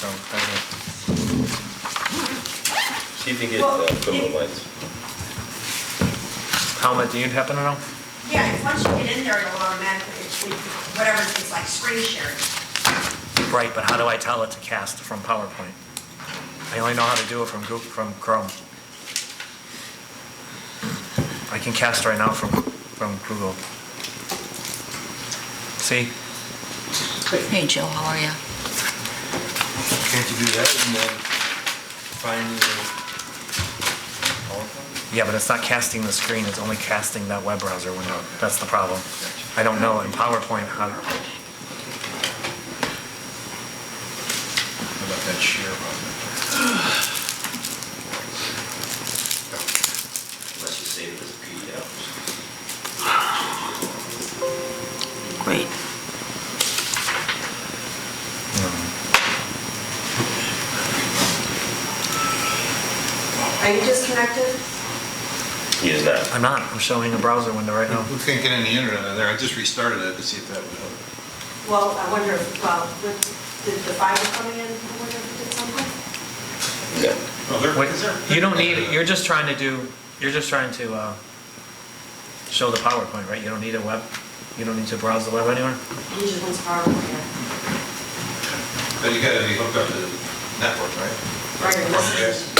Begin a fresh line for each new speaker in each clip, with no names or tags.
so.
See if you get equivalent lines.
How much do you happen to know?
Yeah, it's once you get in there, it'll automatically, whatever, it's like screen sharing.
Right, but how do I tell it to cast from PowerPoint? I only know how to do it from Chrome. I can cast right now from Google. See?
Hey, Joe, how are you?
Can't you do that and then find your PowerPoint?
Yeah, but it's not casting the screen, it's only casting that web browser window. That's the problem. I don't know in PowerPoint how to...
How about that share button? Unless you save it as a PDF.
Great.
Are you disconnected?
He is not.
I'm not. I'm showing a browser window right now.
We can't get any internet in there. I just restarted it to see if that would help.
Well, I wonder if, did the fiber coming in, I wonder if it did something?
Yeah.
Oh, there,
Wait,
is there?
you don't need, you're just trying to show the PowerPoint, right? You don't need a web, you don't need to browse the web anywhere?
He just wants PowerPoint, yeah.
Then you gotta be hooked up to the network, right?
Right, and this is-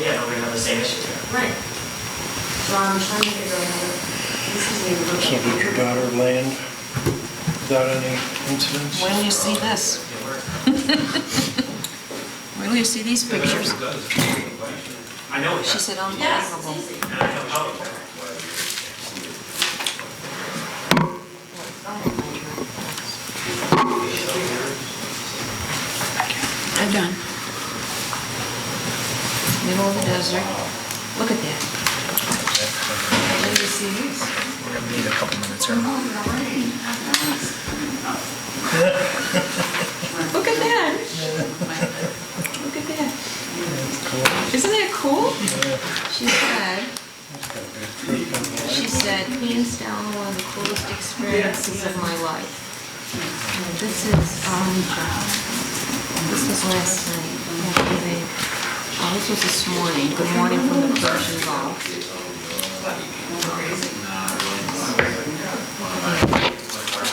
Yeah, no, we have the same issue here.
Right. So I'm trying to figure out how to, this isn't even hooked up.
Can't let your daughter land without any incidents?
When will you see this? When will you see these pictures?
I know
She said
Yes,
unbelievable.
it's easy.
And I have PowerPoint.
I'm done. Middle of the desert. Look at that. When do you see these?
We're gonna need a couple minutes here.
Look at that. Look at that. Isn't that cool? She said, hands down, one of the coolest experiences of my life. This was last night. Yesterday. Oh, this was this morning. Good morning from the Persian Gulf.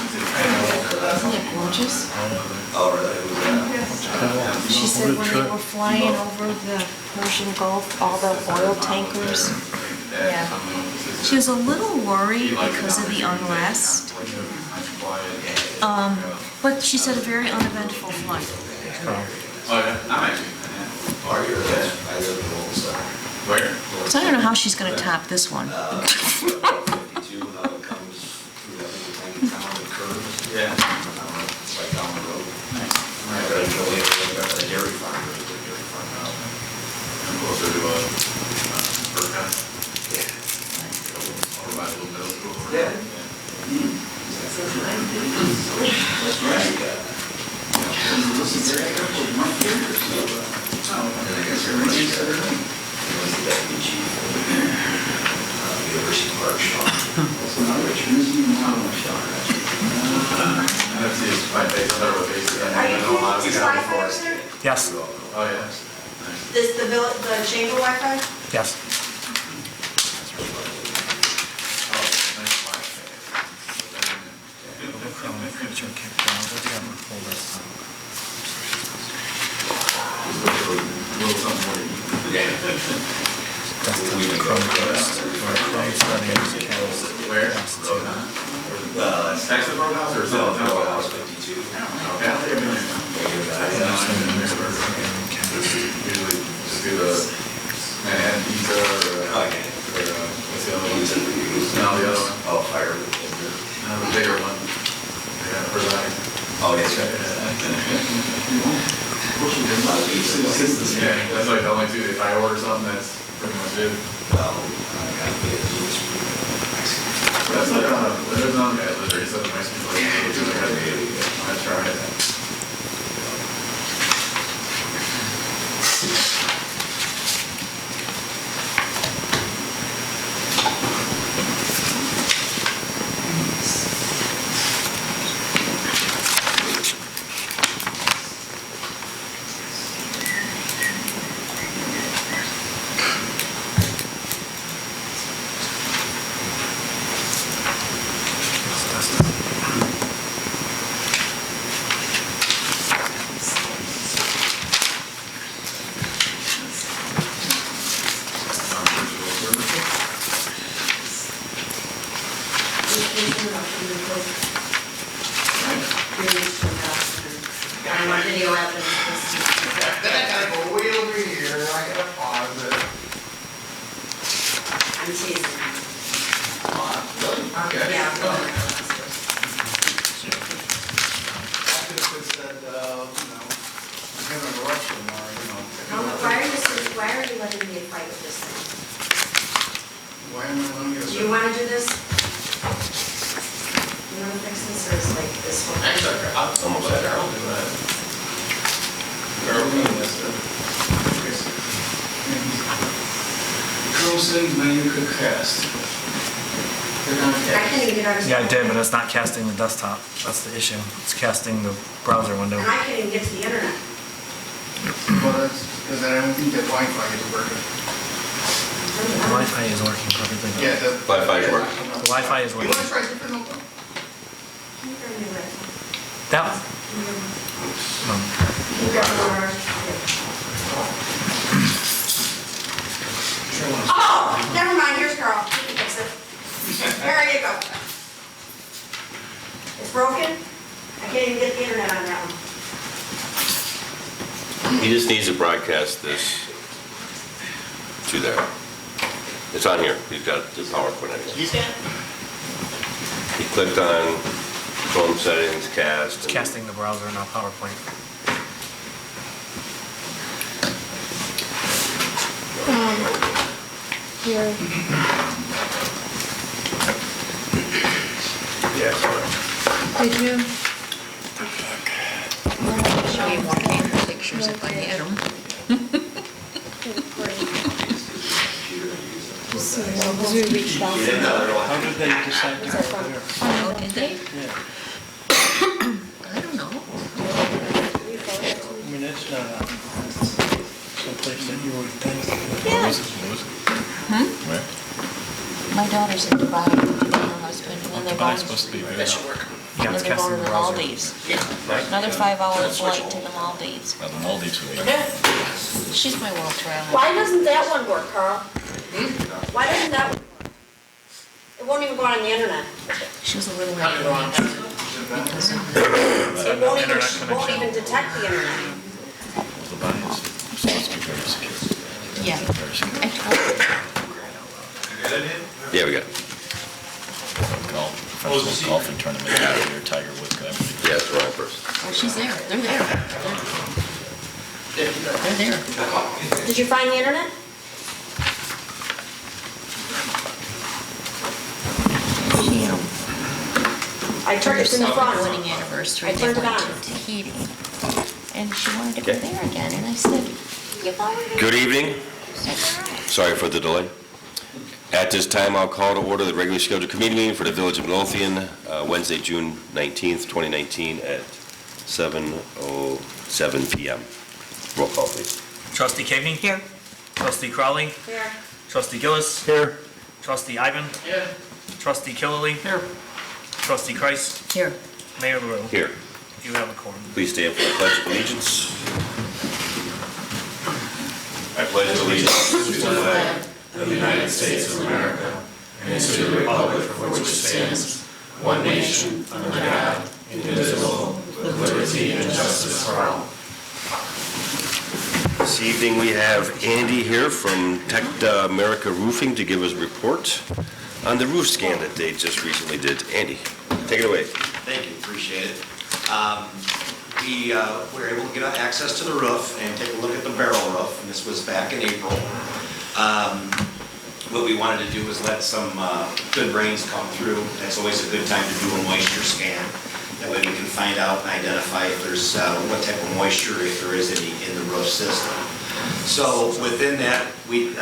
Isn't it gorgeous? She said when they were flying over the Persian Gulf, all the oil tankers. Yeah. She was a little worried because of the unrest. But she said a very uneventful flight. So I don't know how she's going to top this one.
Yeah. It's like down the road. Right, but I go in, got the dairy farm, there's a big dairy farm now. I'm closer to Burka. Yeah. Over by the little middle school. Yeah. That's right. And I guess everybody's he was the deputy chief of University Park Shaw. That's not Richmond.
That's his federal base.
Are you doing this Wi-Fi over there?
Yes,
Oh, yeah.
This, the chamber Wi-Fi?
yes. Desktop Chromecast, or Chrome settings, cancel.
Where? Next to the Roadhouse or still?
House 52.
Okay. Usually just do the Manhattan pizza or, what's the other one? No, the other one.
Oh, fire.
No, the bigger one. Yeah, for that.
Oh, yes, right.
Yeah, that's like the only two, if I order something, that's pretty much it.
Well, I got to be a little screwed.
That's like, there's none guys, but there's some Mexican places, I tried it.
my video evidence.
Then I gotta go way over here, I gotta pause it.
I'm teasing.
Really? Okay.
Yeah.
I could have said, give him a rush or,
Why are you letting me fight with this thing?
Why am I letting you?
Do you want to do this? You want to fix this, or is like this one?
Actually, I'll almost let Carol do that. Carol, you need this,
Girls things menu could cast.
I can't even get out of.
Yeah, I did, but it's not casting the desktop. That's the issue. It's casting the browser window.
And I can't even get to the internet.
Well, that's, because I don't think that Wi-Fi is working.
The Wi-Fi is working perfectly.
Yeah, the.
Wi-Fi is working.
The Wi-Fi is
You
working.
want to try different one?
Can you grab me a laptop?
That,
Can you grab me one? Oh, never mind, here's Carl, you can fix it. There you go. It's broken? I can't even get the internet on that one.
He just needs to broadcast this to there. It's on here. He's got the PowerPoint anyway. He clicked on Chrome settings, cast.
it's casting the browser, not PowerPoint.
Here.
Yeah, sorry.
Did you?
Show you more camera pictures if I had them.
Because we reached out.
How did they decide to go there?
Oh, did they?
Yeah,
I don't know.
I mean, it's not someplace that you would think.
Yeah. My daughter's in Dubai with her husband, and then they're going,
Yeah, it's
and they're
casting
going to
the
the
browser.
Maldives. Another 5-hour flight to the Maldives.
The Maldives would be.
She's my world traveler.
Why doesn't that one work, Carl? Why doesn't that one work? It won't even go on the internet.
She was a little late for me. Because of
It won't even,
Internet
won't
connection.
even detect the internet.
Dubai is supposed to be very secure.
yeah.
Very secure.
I told her.
Yeah, we got it.
Professional golfing tournament out here, Tiger Woods, everybody.
Yeah, it's the wrong person.
Oh, she's there. They're there. They're there.
Did you find the internet?
She,
I turned it in the front.
wedding anniversary,
I
they
turned it
went
on.
to Tahiti. And she wanted to go
Okay.
there again, and I said, you've already.
Good evening.
said you're right.
Sorry for the delay. At this time, I'll call to order the regularly scheduled committee meeting for the Village of Midlothian, Wednesday, June 19th, 2019, at 7:07 PM. Roll call, please.
Trustee Cagney?
Here.
Trustee Crowley?
Here.
Trustee Gillis?
Here.
Trustee Ivan?
Yeah.
Trustee Killily?
Here.
Trustee Kreis?
Here.
Mayor LaRue?
Here.
You have a quorum.
Please stand for the Pledge of Allegiance. I pledge allegiance to the flag
of the United States of America, and to the republic for which it stands, one nation, under God, indivisible, with liberty and justice for all.
This evening, we have Andy here from TectaAmerica Roofing to give us a report on the roof scan that they just recently did. Andy, take it away.
Thank you, appreciate it. We were able to get access to the roof and take a look at the barrel roof, and this was back in April. What we wanted to do was let some good rains come through. That's always a good time to do a moisture scan. That way we can find out and identify if there's what type of moisture, if there is any, in the roof system. So within that, we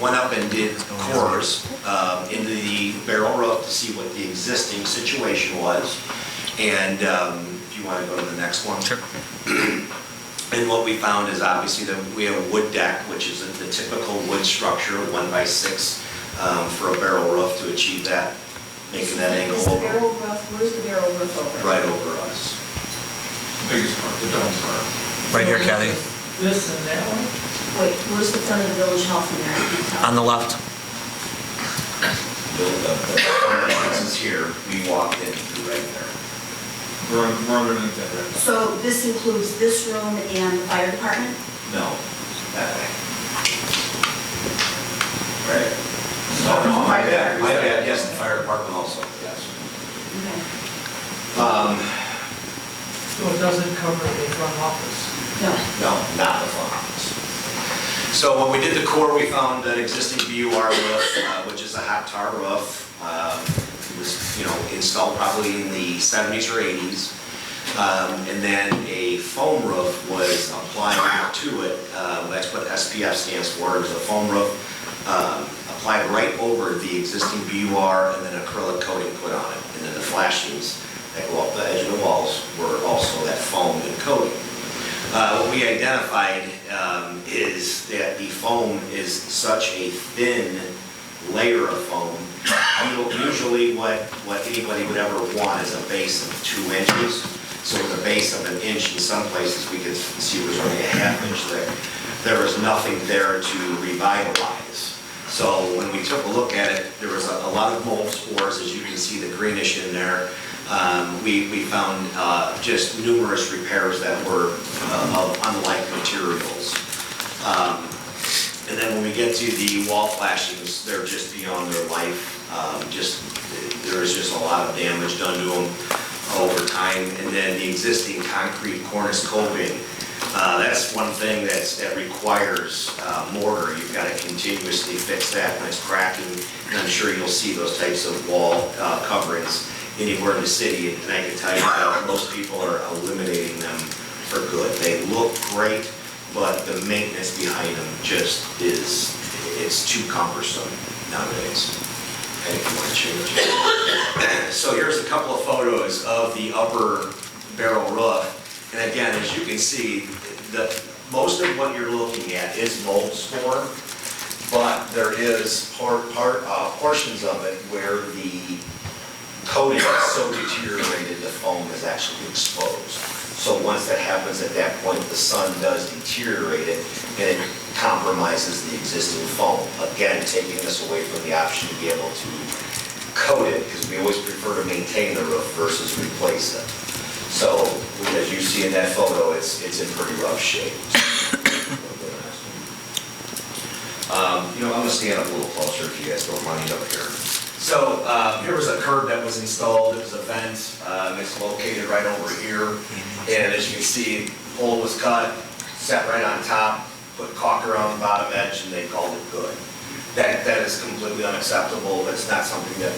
went up and did cores into the barrel roof to see what the existing situation was. And if you want to go to the next one.
Sure.
And what we found is obviously that we have a wood deck, which is the typical wood structure, 1x6, for a barrel roof to achieve that, making that angle
Is the
over.
barrel roof, where's the barrel roof over?
Right over us.
Biggest part, the dome's part.
Right here, Kathy.
This and that one? Wait, where's the front of the village hall from there?
On the left.
The entrance is here, we walked in through right there.
We're underneath that right now.
So this includes this room and the fire department?
No, that way. Right. Oh, no, my bad, yes, the fire department also, yes.
Okay.
So it doesn't cover the front office?
No.
No, not the front office. So when we did the core, we found an existing BUR roof, which is a hot tar roof. It was, installed probably in the 70s or 80s. And then a foam roof was applied to it. That's what SPF stands for. It was a foam roof applied right over the existing BUR and then acrylic coating put on it. And then the flashings that go up the edge of the walls were also that foam and coating. What we identified is that the foam is such a thin layer of foam. Usually what anybody would ever want is a base of 2 inches. So with a base of 1 inch, in some places we could see it was only a 1/2 inch there. There was nothing there to revitalize. So when we took a look at it, there was a lot of mold spores, as you can see the greenish in there. We found just numerous repairs that were of unlike materials. And then when we get to the wall flashings, they're just beyond their life. There's just a lot of damage done to them over time. And then the existing concrete cornice coping, that's one thing that requires mortar. You've got to continuously fix that when it's cracking. And I'm sure you'll see those types of wall coverings anywhere in the city. And I can tell you that most people are eliminating them for good. They look great, but the maintenance behind them just it's too cumbersome nowadays. And if you want to change it. So here's a couple of photos of the upper barrel roof. And again, as you can see, most of what you're looking at is mold spore, but there is portions of it where the coating is so deteriorated the foam is actually exposed. So once that happens at that point, the sun does deteriorate it and it compromises the existing foam. Again, taking us away from the option to be able to coat it, because we always prefer to maintain the roof versus replace it. So as you see in that photo, it's in pretty rough shape. I'm going to stand up a little closer if you guys don't mind up here. So here was a curb that was installed. It was a vent. It's located right over here. And as you can see, the hole was cut, set right on top, put caulk around the bottom edge, and they called it good. That is completely unacceptable. That's not something that,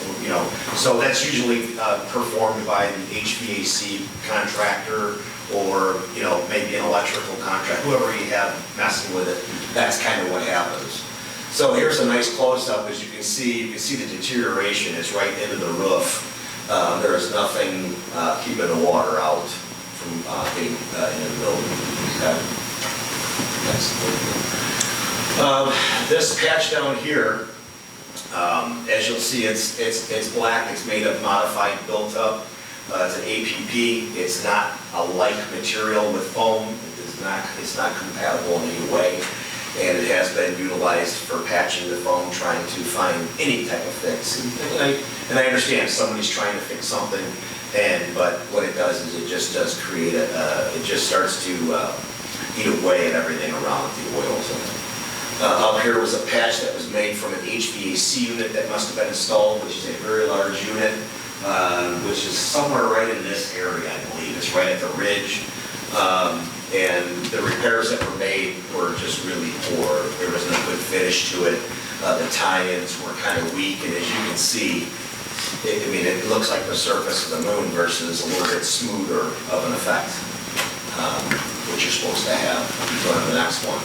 so that's usually performed by the HVAC contractor or, maybe an electrical contractor, whoever you have messing with it. That's kind of what happens. So here's a nice close-up. As you can see the deterioration is right into the roof. There is nothing keeping the water out from getting into the building. Okay. This patch down here, as you'll see, it's black. It's made of modified built-up. It's an APP. It's not a like material with foam. It's not compatible in any way. And it has been utilized for patching the foam, trying to find any type of fix. And I understand somebody's trying to fix something, but what it does is it just does create it just starts to eat away at everything around the oils in it. Up here was a patch that was made from an HVAC unit that must have been installed, which is a very large unit, which is somewhere right in this area, I believe. It's right at the ridge. And the repairs that were made were just really poor. There wasn't a good finish to it. The tie-ins were kind of weak, and as you can see, it looks like the surface of the moon versus a little bit smoother of an effect, which you're supposed to have. Go on to the next one.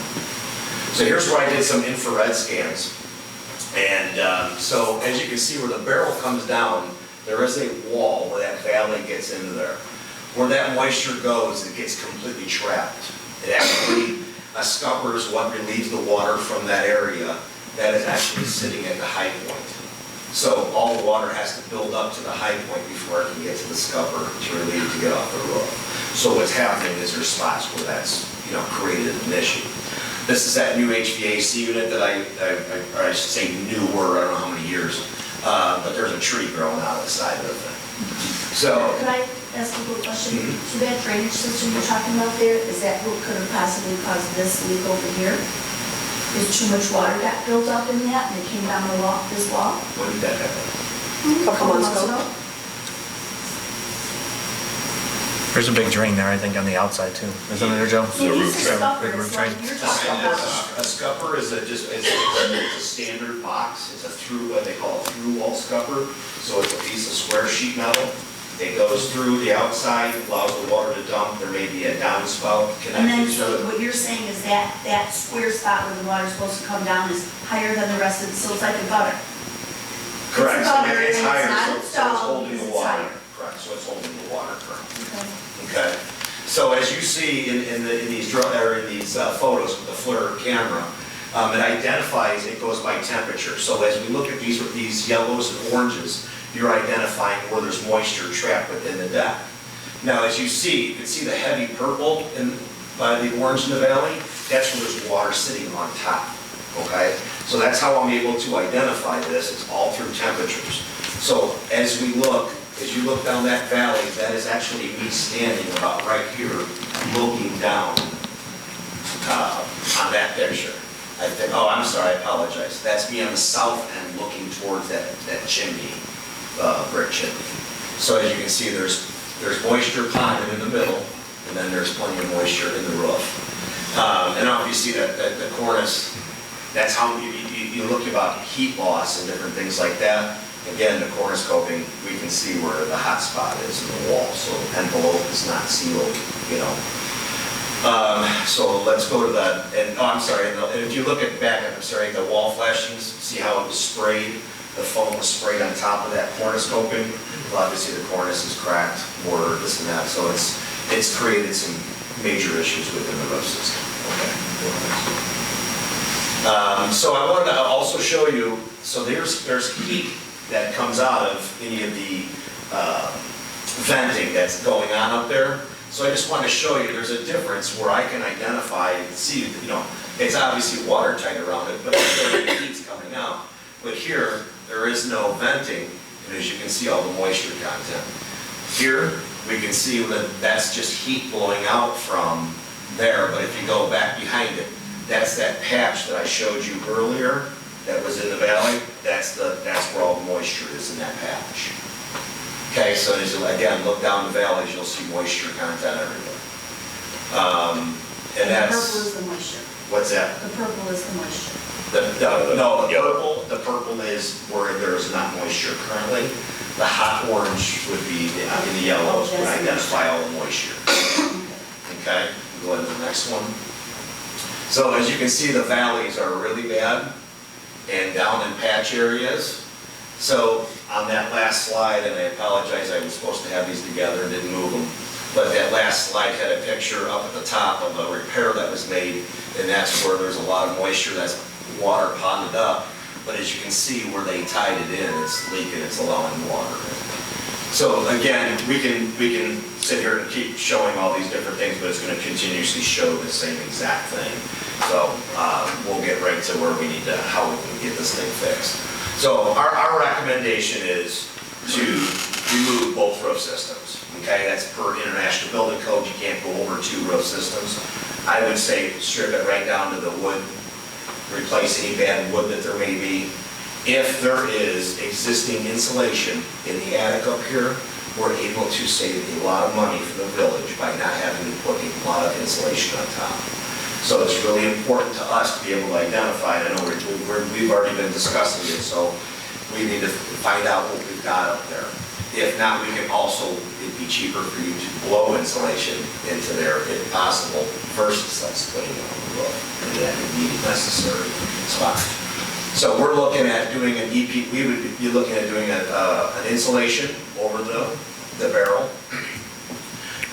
So here's where I did some infrared scans. And so as you can see where the barrel comes down, there is a wall where that valley gets into there. Where that moisture goes, it gets completely trapped. It actually, a scupper is what relieves the water from that area. That is actually sitting at the high point. So all the water has to build up to the high point before it can get to the scupper to relieve to get off the roof. So what's happening is there's spots where that's created an issue. This is that new HVAC unit that I should say newer, I don't know how many years, but there's a tree growing out of the side of the thing. So.
Could I
ask a little question? So that drainage system you're talking about there, is that what could have possibly caused this leak over here? Is too much water got built up in that and it came down the wall, this wall?
When did that happen?
Couple months ago.
There's a big drain there, I think, on the outside too. Isn't there, Joe?
He needs a
Big
scupper,
roof
it's
drain.
like you're talking about.
A scupper is a standard box, it's a through, what they call a through wall scupper. So it's a piece of square sheet metal. It goes through the outside, allows the water to dump, there may be a downspout
And then,
connected
so
to it.
what you're saying is that, that square spot where the water's supposed to come down is higher than the rest of it, so it's like a gutter.
Correct,
It's
so
gutter,
it's
and
higher,
it's not
so it's
installed
holding
because
the
it's
water.
higher.
Correct, so it's holding the water current.
Okay.
Okay, so as you see in these photos with the FLIR camera, it identifies, it goes by temperature. So as we look at these yellows and oranges, you're identifying where there's moisture trapped within the deck. Now, as you can see the heavy purple by the orange in the valley, that's where there's water sitting on top, okay? So that's how I'm able to identify this, it's all through temperatures. So as you look down that valley, that is actually me standing about right here, looking down on that picture. I'm sorry, I apologize. That's me on the south end looking towards that chimney, brick chimney. So as you can see, there's moisture ponded in the middle, and then there's plenty of moisture in the roof. And now if you see that the cornice, that's how you look about heat loss and different things like that. Again, the cornice coping, we can see where the hot spot is in the wall, so the envelope is not sealed, you know. So let's go to that, and I'm sorry, and if you look at the wall flashings, see how it was sprayed? The foam was sprayed on top of that cornice coping. Well, obviously the cornice is cracked, mortar, this and that, so it's created some major issues within the roof system. Okay. So I wanted to also show you, so there's heat that comes out of any of the venting that's going on up there. So I just wanted to show you there's a difference where I can identify and see, you know, it's obviously watertight around it, but the heat's coming out. But here, there is no venting, and as you can see, all the moisture content. Here, we can see that that's just heat blowing out from there, but if you go back behind it, that's that patch that I showed you earlier that was in the valley. That's where all the moisture is in that patch. Okay, so as you again look down the valleys, you'll see moisture content everywhere. And that's.
The purple is the moisture.
What's that?
The purple is the moisture.
The purple is where there's not moisture currently. The hot orange would be in the yellows would identify all the moisture. Okay, go ahead to the next one. So as you can see, the valleys are really bad and down in patch areas. So on that last slide, and I apologize, I was supposed to have these together and didn't move them, but that last slide had a picture up at the top of a repair that was made, and that's where there's a lot of moisture, that's water ponded up. But as you can see where they tied it in, it's leaking, it's allowing water in. So again, we can sit here and keep showing all these different things, but it's going to continuously show the same exact thing. So we'll get right to where we need to, how we can get this thing fixed. So our recommendation is to remove both roof systems. Okay, that's per International Building Code. You can't go over 2 roof systems. I would say strip it right down to the wood, replace any bad wood that there may be. If there is existing insulation in the attic up here, we're able to save a lot of money for the village by not having to put a lot of insulation on top. So it's really important to us to be able to identify, I know we've already been discussing it, so we need to find out what we've got up there. If not, we can also, it'd be cheaper for you to blow insulation into there if possible, versus us putting it on the roof in that immediate necessary spot. So we're looking at doing an EP, we would be looking at doing an insulation over the barrel,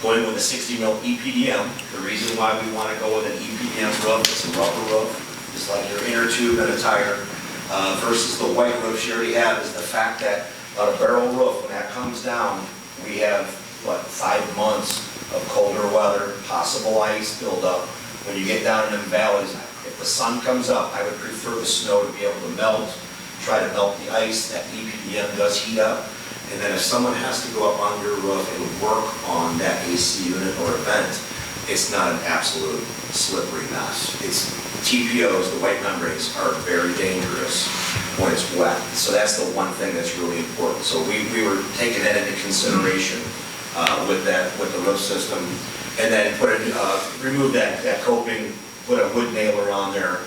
going with a 60 mil EPDM. The reason why we want to go with an EPDM roof, it's a rubber roof, just like your inner tube in a tire, versus the white roofs you already have, is the fact that on a barrel roof, when that comes down, we have, 5 months of colder weather, possible ice buildup. When you get down in the valleys, if the sun comes up, I would prefer the snow to be able to melt, try to melt the ice. That EPDM does heat up, And then if someone has to go up on your roof and work on that AC unit or event, it's not an absolute slippery mess. It's TPOs, the white membranes, are very dangerous when it's wet. So that's the one thing that's really important. So we were taking that into consideration with the roof system, and then remove that coping, put a wood nailer on there,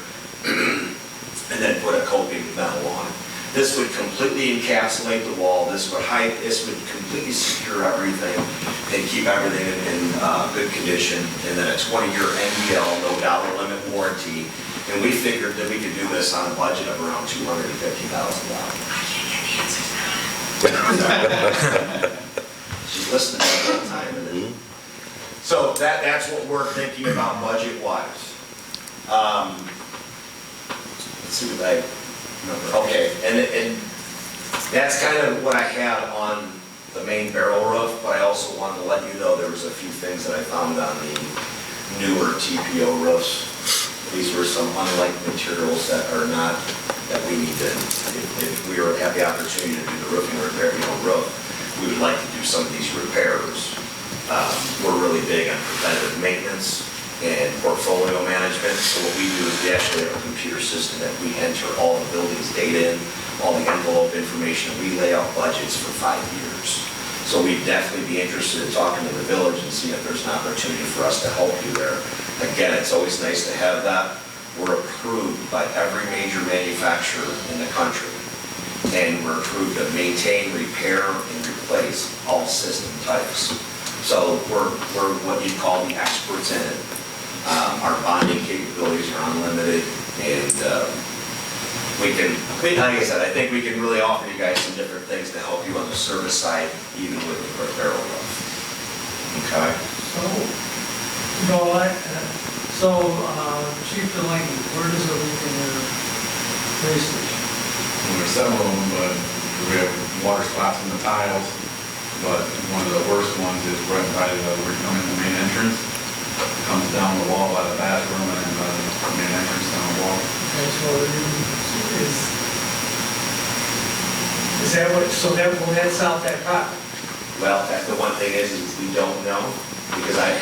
and then put a coping metal on it. This would completely encapsulate the wall. This would completely secure everything and keep everything in good condition. And then a 20-year NDL, no dollar limit warranty. And we figured that we could do this on a budget of around $250,000. She's listening the whole time. So that's what we're thinking about budget-wise. Let's see what I remember. Okay, and that's kind of what I had on the main barrel roof, but I also wanted to let you know there was a few things that I found on the newer TPO roofs. These were some unlike materials that we need to, if we have the opportunity to do the roofing repair, roof, we would like to do some of these repairs. We're really big on preventative maintenance and portfolio management. So what we do is we actually have a computer system that we enter all the building's data in, all the envelope information. We lay out budgets for 5 years. So we'd definitely be interested in talking to the village and seeing if there's an opportunity for us to help you there. Again, it's always nice to have that. We're approved by every major manufacturer in the country. And we're approved to maintain, repair, and replace all system types. So we're what you'd call the experts in it. Our bonding capabilities are unlimited, and like I said, I think we can really offer you guys some different things to help you on the service side, even with the barrel roof. Okay?
Chief Delaney, where does it leak in your police station?
There's several of them, but we have water spots in the tiles, but one of the worst ones is right by where you come in the main entrance. Comes down the wall by the bathroom and the main entrance down the wall.
Okay, is that what, so that will that solve that problem?
Well, that's the one thing is we don't know, because I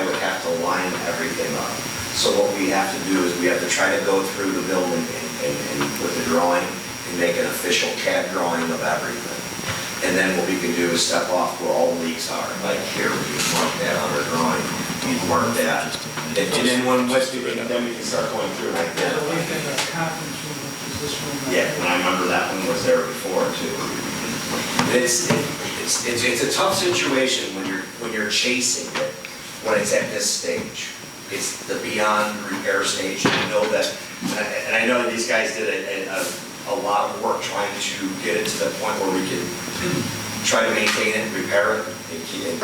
would have to line everything up. So what we have to do is we have to try to go through the building and with the drawing and make an official CAD drawing of everything. And then what we can do is step off where all the leaks are. Like here, we can mark that on our drawing. We can mark that. And then when we can start going through like that.
The leak in the conference room, which is this room.
Yeah, and I remember that one was there before too. It's a tough situation when you're chasing it, when it's at this stage. It's the beyond repair stage. You know that, and I know these guys did a lot of work trying to get it to the point where we could try to maintain it, repair it, and keep it,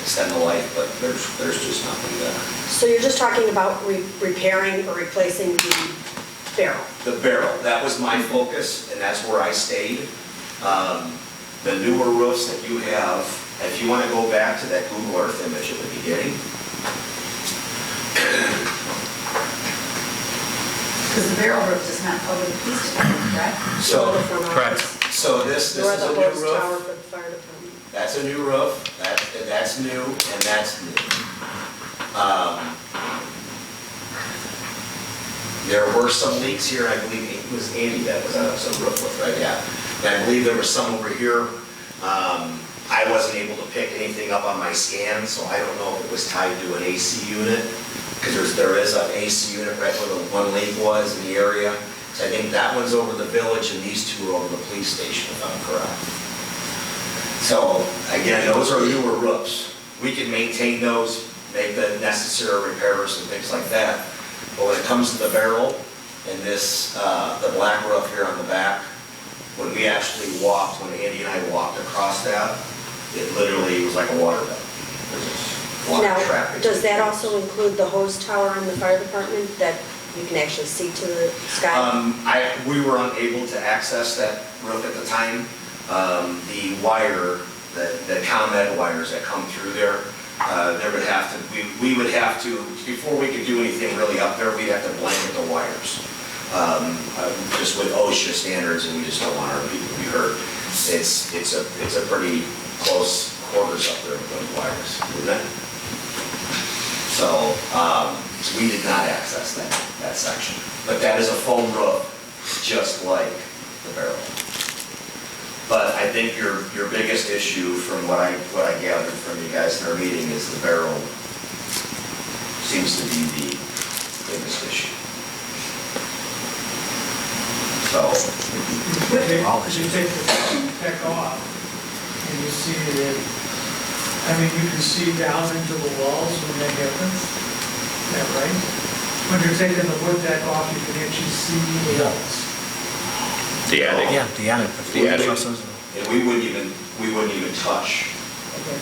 extend the life, but there's just nothing there.
So you're just talking about repairing or replacing the barrel?
The barrel, that was my focus, and that's where I stayed. The newer roofs that you have, if you want to go back to that Google Earth image at the beginning.
Because the barrel roof does not cover the police department, correct?
Correct.
So this is a new
Or the hose tower
roof.
for the fire department.
That's a new roof. That's new, and that's new. There were some leaks here. I believe it was Andy that was on some roof with, right? Yeah. And I believe there was some over here. I wasn't able to pick anything up on my scan, so I don't know if it was tied to an AC unit, because there is an AC unit right where the one leak was in the area. So I think that one's over the village, and these two are over the police station, if I'm correct. So again, those are newer roofs. We can maintain those, make the necessary repairs and things like that. But when it comes to the barrel and this, the black roof here on the back, when we actually walked, when Andy and I walked across that, it literally was like a water bed. Water
Now,
traffic.
does that also include the hose tower in the fire department that you can actually see to the sky?
We were unable to access that roof at the time. The wire, the ComEd wires that come through there, we would have to, before we could do anything really up there, we'd have to blanket the wires. Just with OSHA standards, and we just don't want our people to be hurt. it's a pretty close quarters up there with those wires, isn't it? So, we did not access that section. But that is a foam roof, just like the barrel. But I think your biggest issue from what I gathered from you guys in our meeting is the barrel seems to be the biggest issue. So.
If you take the deck off, and you see that, I mean, you can see down into the walls when that happens, is that right? When you're taking the wood deck off, you can actually see the walls.
The attic.
Yeah, the attic.
The attic.
And we wouldn't even touch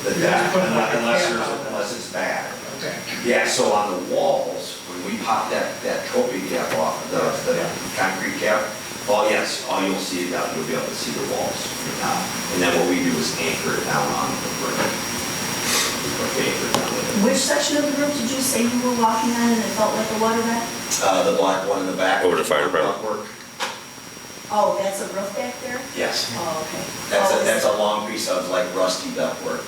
the deck unless it's bad.
Okay.
Yeah, so on the walls, when we pop that coping cap off, the concrete cap, all you'll see down, you'll be able to see the walls from the top. And then what we do is anchor it down on the brick. Anchor it down with it.
Which section of the roof did you say you were walking on and it felt like a water vat?
The black one in the back.
Over the fire department.
Ductwork.
Oh, that's a roof back there?
Yes.
Oh, okay.
That's a long piece of like rusty ductwork.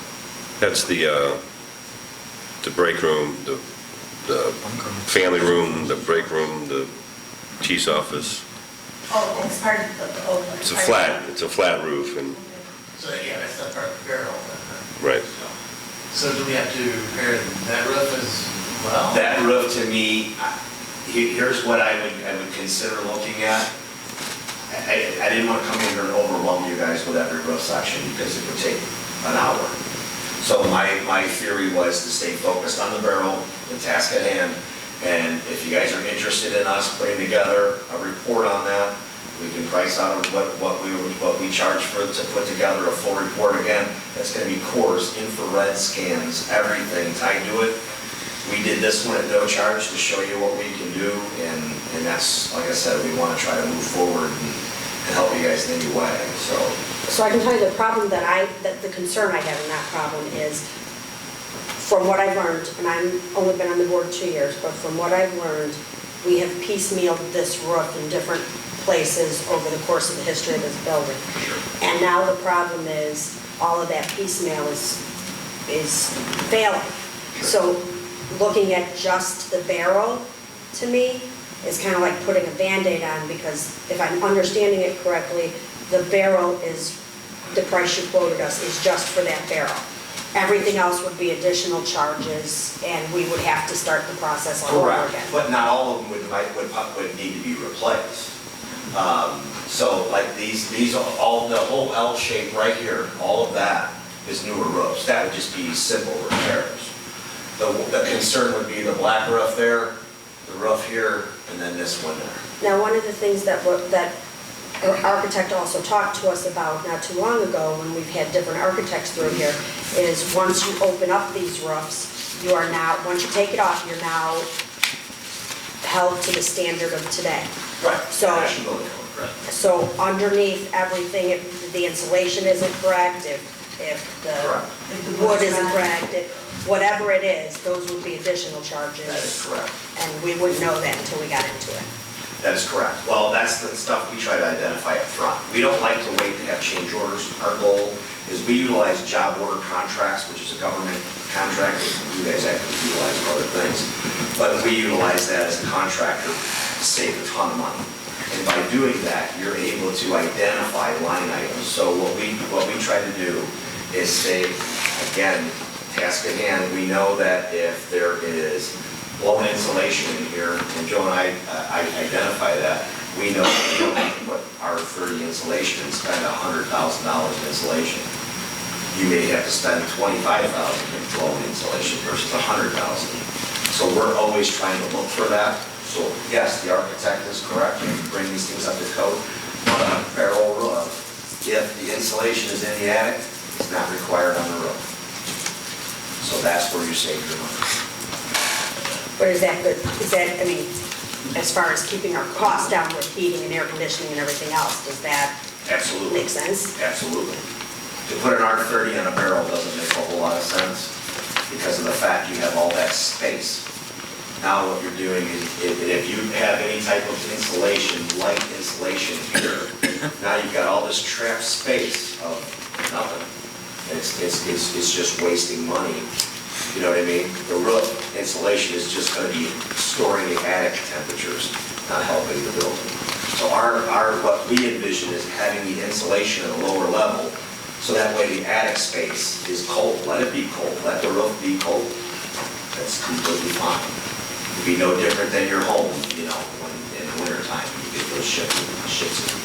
That's the break room, the family room, the break room, the chief's office.
Oh, that's part of the,
It's a flat roof and,
So, yeah, that's not part of the barrel.
right.
So do we have to repair that roof as well?
That roof to me, here's what I would consider looking at. I didn't want to come in here and overwhelm you guys with every roof section because it would take an hour. So my theory was to stay focused on the barrel, the task at hand, and if you guys are interested in us putting together a report on that, we can price out what we charge to put together a full report. Again, that's going to be cores, infrared scans, everything tied to it. We did this one at no charge to show you what we can do, and that's, like I said, we want to try to move forward and help you guys in any way, so.
So I can tell you the problem that the concern I have in that problem is, from what I've learned, and I've only been on the board 2 years, but from what I've learned, we have piecemealed this roof in different places over the course of the history of this building. And now the problem is, all of that piecemeal is failing. So looking at just the barrel, to me, is kind of like putting a Band-Aid on, because if I'm understanding it correctly, the barrel is, the price you quoted us is just for that barrel. Everything else would be additional charges, and we would have to start the process all over
Correct,
again.
but not all of them would need to be replaced. So like these, all the whole L shape right here, all of that is newer roofs. That would just be simple repairs. The concern would be the black roof there, the roof here, and then this one there.
Now, one of the things that our architect also talked to us about not too long ago, when we've had different architects through here, is once you open up these roofs, you are now, once you take it off, you're now held to the standard of today.
Right.
So underneath everything, if the insulation isn't correct, if the wood isn't correct, whatever it is, those would be additional charges.
That is correct.
And we wouldn't know that until we got into it.
That is correct. Well, that's the stuff we try to identify up front. We don't like to wait to have change orders. Our goal is we utilize job order contracts, which is a government contract. You guys actually utilize for other things. But we utilize that as a contractor to save a ton of money. And by doing that, you're able to identify line items. So what we try to do is say, again, task at hand, we know that if there is blown insulation in here, and Joe and I identify that, we know that we don't have to put R30 insulation and spend $100,000 in insulation. You may have to spend $25,000 in blown insulation versus $100,000. So we're always trying to look for that. So yes, the architect is correct, we bring these things up to code, but on a barrel roof, if the insulation is in the attic, it's not required on the roof. So that's where you save your money.
But is that good? Is that, I mean, as far as keeping our costs down with heating and air conditioning and everything else, does that
Absolutely.
make sense?
Absolutely. To put an R30 on a barrel doesn't make a whole lot of sense because of the fact you have all that space. Now what you're doing is, if you have any type of insulation, light insulation here, Now you've got all this trapped space of nothing. It's just wasting money. You know what I mean? The roof insulation is just going to be storing the attic temperatures, not helping the building. So what we envision is having the insulation at a lower level, so that way the attic space is cold. Let it be cold. Let the roof be cold. That's completely fine. It'd be no different than your home, you know, when in the wintertime you get those shifts.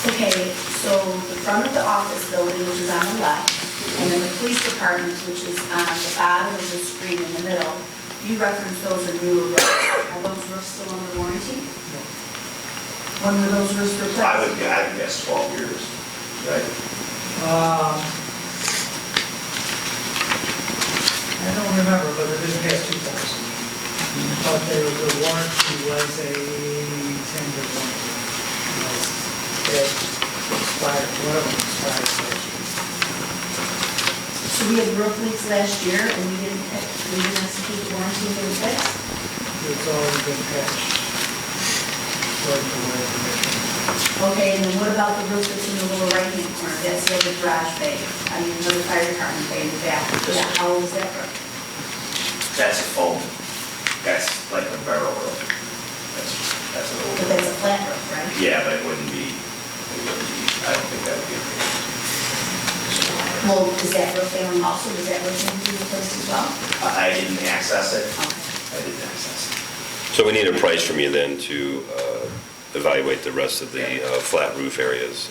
Okay, so the front of the office building, which is on the left, and then the police department, which is on the bottom of the screen in the middle, you reference those are newer roofs. Are those roofs still under warranty? When were those roofs replaced?
I would guess 12 years, right?
I don't remember, but it is past 2000. But the warranty was a 10-year warranty. It expired, whatever expired last year.
So we had roof leaks last year, and we didn't execute the warranty and get it fixed?
It's already been patched. According to what information.
Okay, and then what about the roof that's in the lower right-hand corner? That's the other garage bay. I mean, another fire department bay in the back. Yeah, how old is that roof?
That's a foam. That's like a barrel roof. That's an old.
But that's a flat roof, right?
Yeah, but it wouldn't be, I don't think that would be.
Well, is that roof failing also? Does that roof need to be replaced as well?
I didn't access it.
Okay.
I didn't access it.
So we need a price from you then to evaluate the rest of the flat roof areas.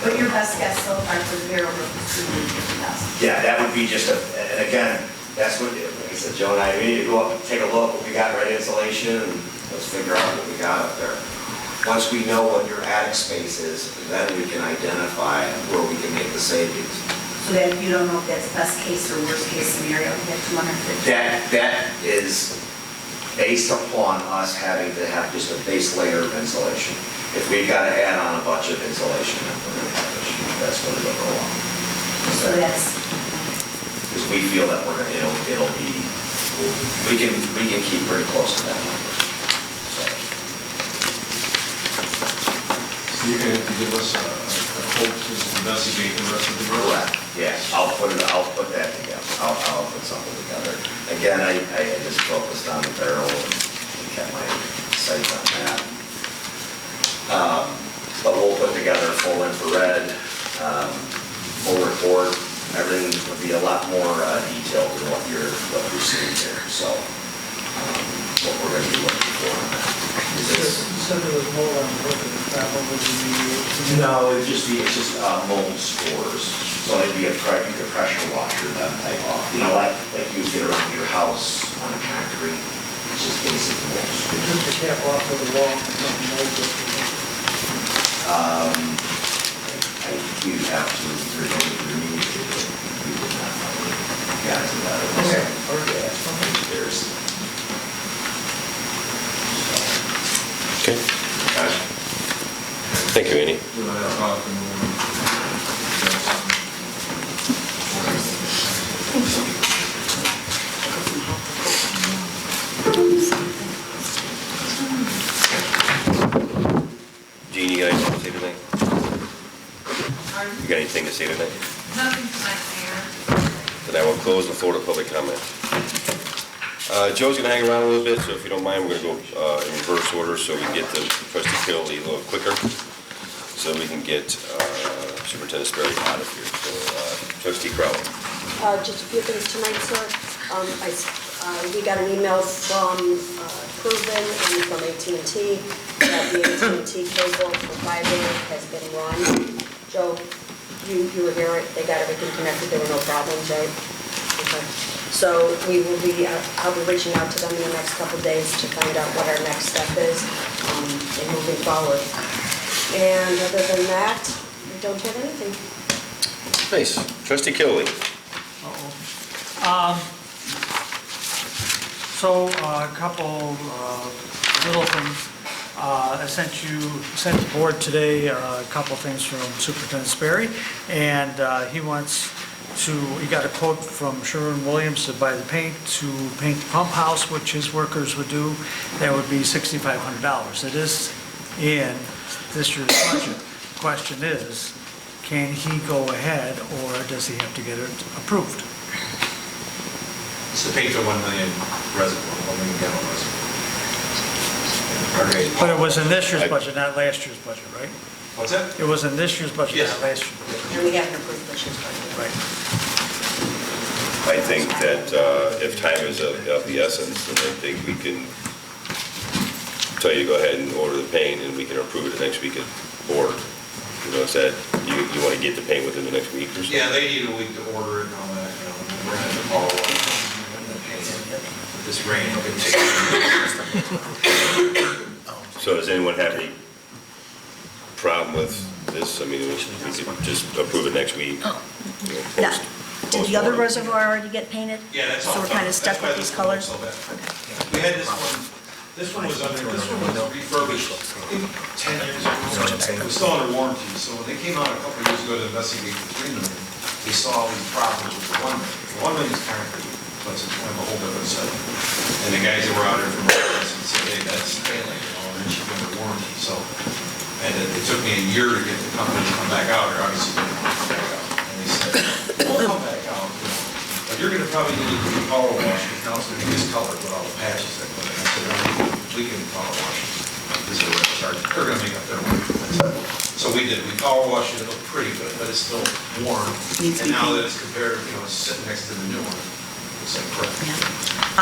But your best guess so far for the barrel roof is $250,000.
Yeah, that would be just and again, that's what, like I said, Joe and I, we need to go up and take a look what we got right insulation, and let's figure out what we got up there. Once we know what your attic space is, then we can identify where we can make the savings.
So that you don't know if that's best case or worst case scenario, you have $250,000.
That is based upon us having to have just a base layer of insulation. If we've got to add on a bunch of insulation, then we're going to have issues. That's going to go wrong.
So that's,
Because we feel that we're going to, it'll be, we can keep pretty close to that number.
So you're gonna have to give us a quote to investigate the rest of the road?
Correct. Yeah, I'll put that together. I'll put something together. Again, I just focused on the barrel and kept my sights on that. But we'll put together a full infrared, full report. Everything will be a lot more detailed than what you're seeing here. So what we're going to be looking for on that.
You said there was mold on the roof of the travel, would you be?
No, it's just mold spores. So it'd be you could pressure washer that type off. You know, like you get around your house on a concrete, it's just basic mold
You
spores.
took the cap off of the wall and put the mold with
You have to remediate it. You would not got to that.
Okay.
There's.
Okay. Thank you, Andy.
We'll have a talk and
Jean, you got anything to say tonight? You got anything to say tonight?
Nothing tonight,
Then I will close the floor to public comment. Joe's gonna hang around a little bit, so if you don't mind, we're gonna go in reverse order so we can get the trustee Killedy a little quicker, so we can get Superintendent Sperry out of here. So trustee Crowell.
Just a few things tonight, sir. We got an email from Proven and from AT&T that the AT&T cable for fiber has been run. Joe, you were here, they got everything connected, there were no problems, right? Okay. So I'll be reaching out to them in the next couple of days to find out what our next step is in moving forward. And other than that, we don't have anything.
Nice. Trustee Killedy.
So a couple little things. I sent the board today a couple things from Superintendent Sperry, and he got a quote from Sherwin-Williams to buy the paint to paint the pump house, which his workers would do. That would be $6,500. It is in this year's budget. Question is, can he go ahead, or does he have to get it approved?
It's to pay for 1 million reservoir, 1 million gallon reservoir. Okay.
But it was in this year's budget, not last year's budget, right?
What's that?
It was in this year's budget,
Yes.
not last year's budget.
And we haven't approved this year's budget.
Right.
I think that if time is of the essence, then I think we can tell you to go ahead and order the paint, and we can approve it the next week at board. You know, is that, you want to get the paint within the next week or so?
Yeah, they need a week to order it and all that, you know, and we're gonna have to follow up. With this rain, it could take.
So does anyone have any problem with this? I mean, we could just approve it next week.
Oh.
You know,
Now,
post
did the other
mortem.
reservoir already get painted?
Yeah, that's all.
So we're kind of
done.
stuck
That's
with
why
these
this one
colors?
looks so bad. We had this one was refurbished, I think, 10 years ago. It was still under warranty, so when they came out a couple of years ago to investigate the 3 million, they saw all these problems with the 1 million. The 1 million is concrete, but it's kind of a whole different setup. And the guys that were out there from Midlothian said, hey, that's failing, you know, and then she went under warranty, so. And it took me a year to get the company to come back out, or obviously they didn't come back out. And they said, we'll come back out, you know, but you're gonna probably need to do a power wash, because now it's gonna be discolored with all the patches that put in. I said, no, we can power wash it. This is what they're gonna make up their mind. So we did, we power washed it, it looked pretty good, but it's still warm.
Needs to
And
be
now that
cleaned.
it's compared, you know, it's sitting next to the new one, it's like crap.
Yeah.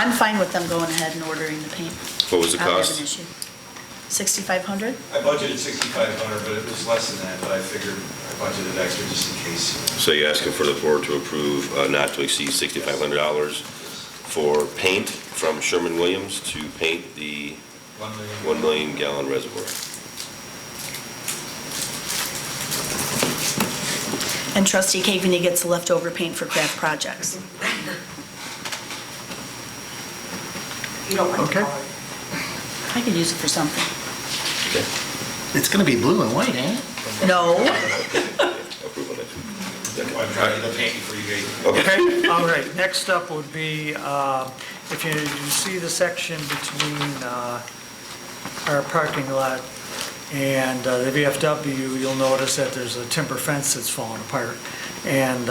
I'm fine with them going ahead and ordering the paint.
What was the
I don't have
cost?
an issue. 6,500?
I budgeted 6,500, but it was less than that, but I figured I budgeted extra just in case.
So you're asking for the board to approve not to exceed $6,500 for paint from Sherwin-Williams to paint the 1 million gallon reservoir.
And trustee Caveney gets the leftover paint for craft projects.
You don't like the
Okay.
color.
I could use it for something.
Okay.
It's gonna be blue and white, ain't it?
No.
Approval next week.
I'm trying to paint for you guys.
Okay.
All right, next up would be, if you see the section between our parking lot and the VFW, you'll notice that there's a timber fence that's falling apart. And,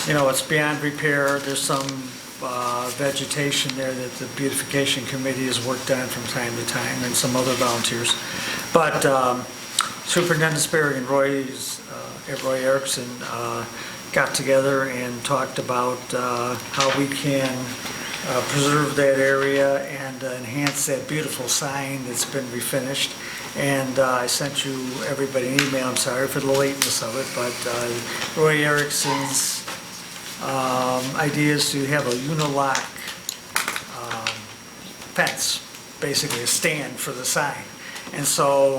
you know, it's beyond repair. There's some vegetation there that the beautification committee has worked on from time to time, and some other volunteers. But Superintendent Sperry and Roy Erickson got together and talked about how we can preserve that area and enhance that beautiful sign that's been refinished. And I sent you, everybody, an email. I'm sorry for the lateness of it, but Roy Erickson's idea is to have a unilock fence, basically a stand for the sign. And so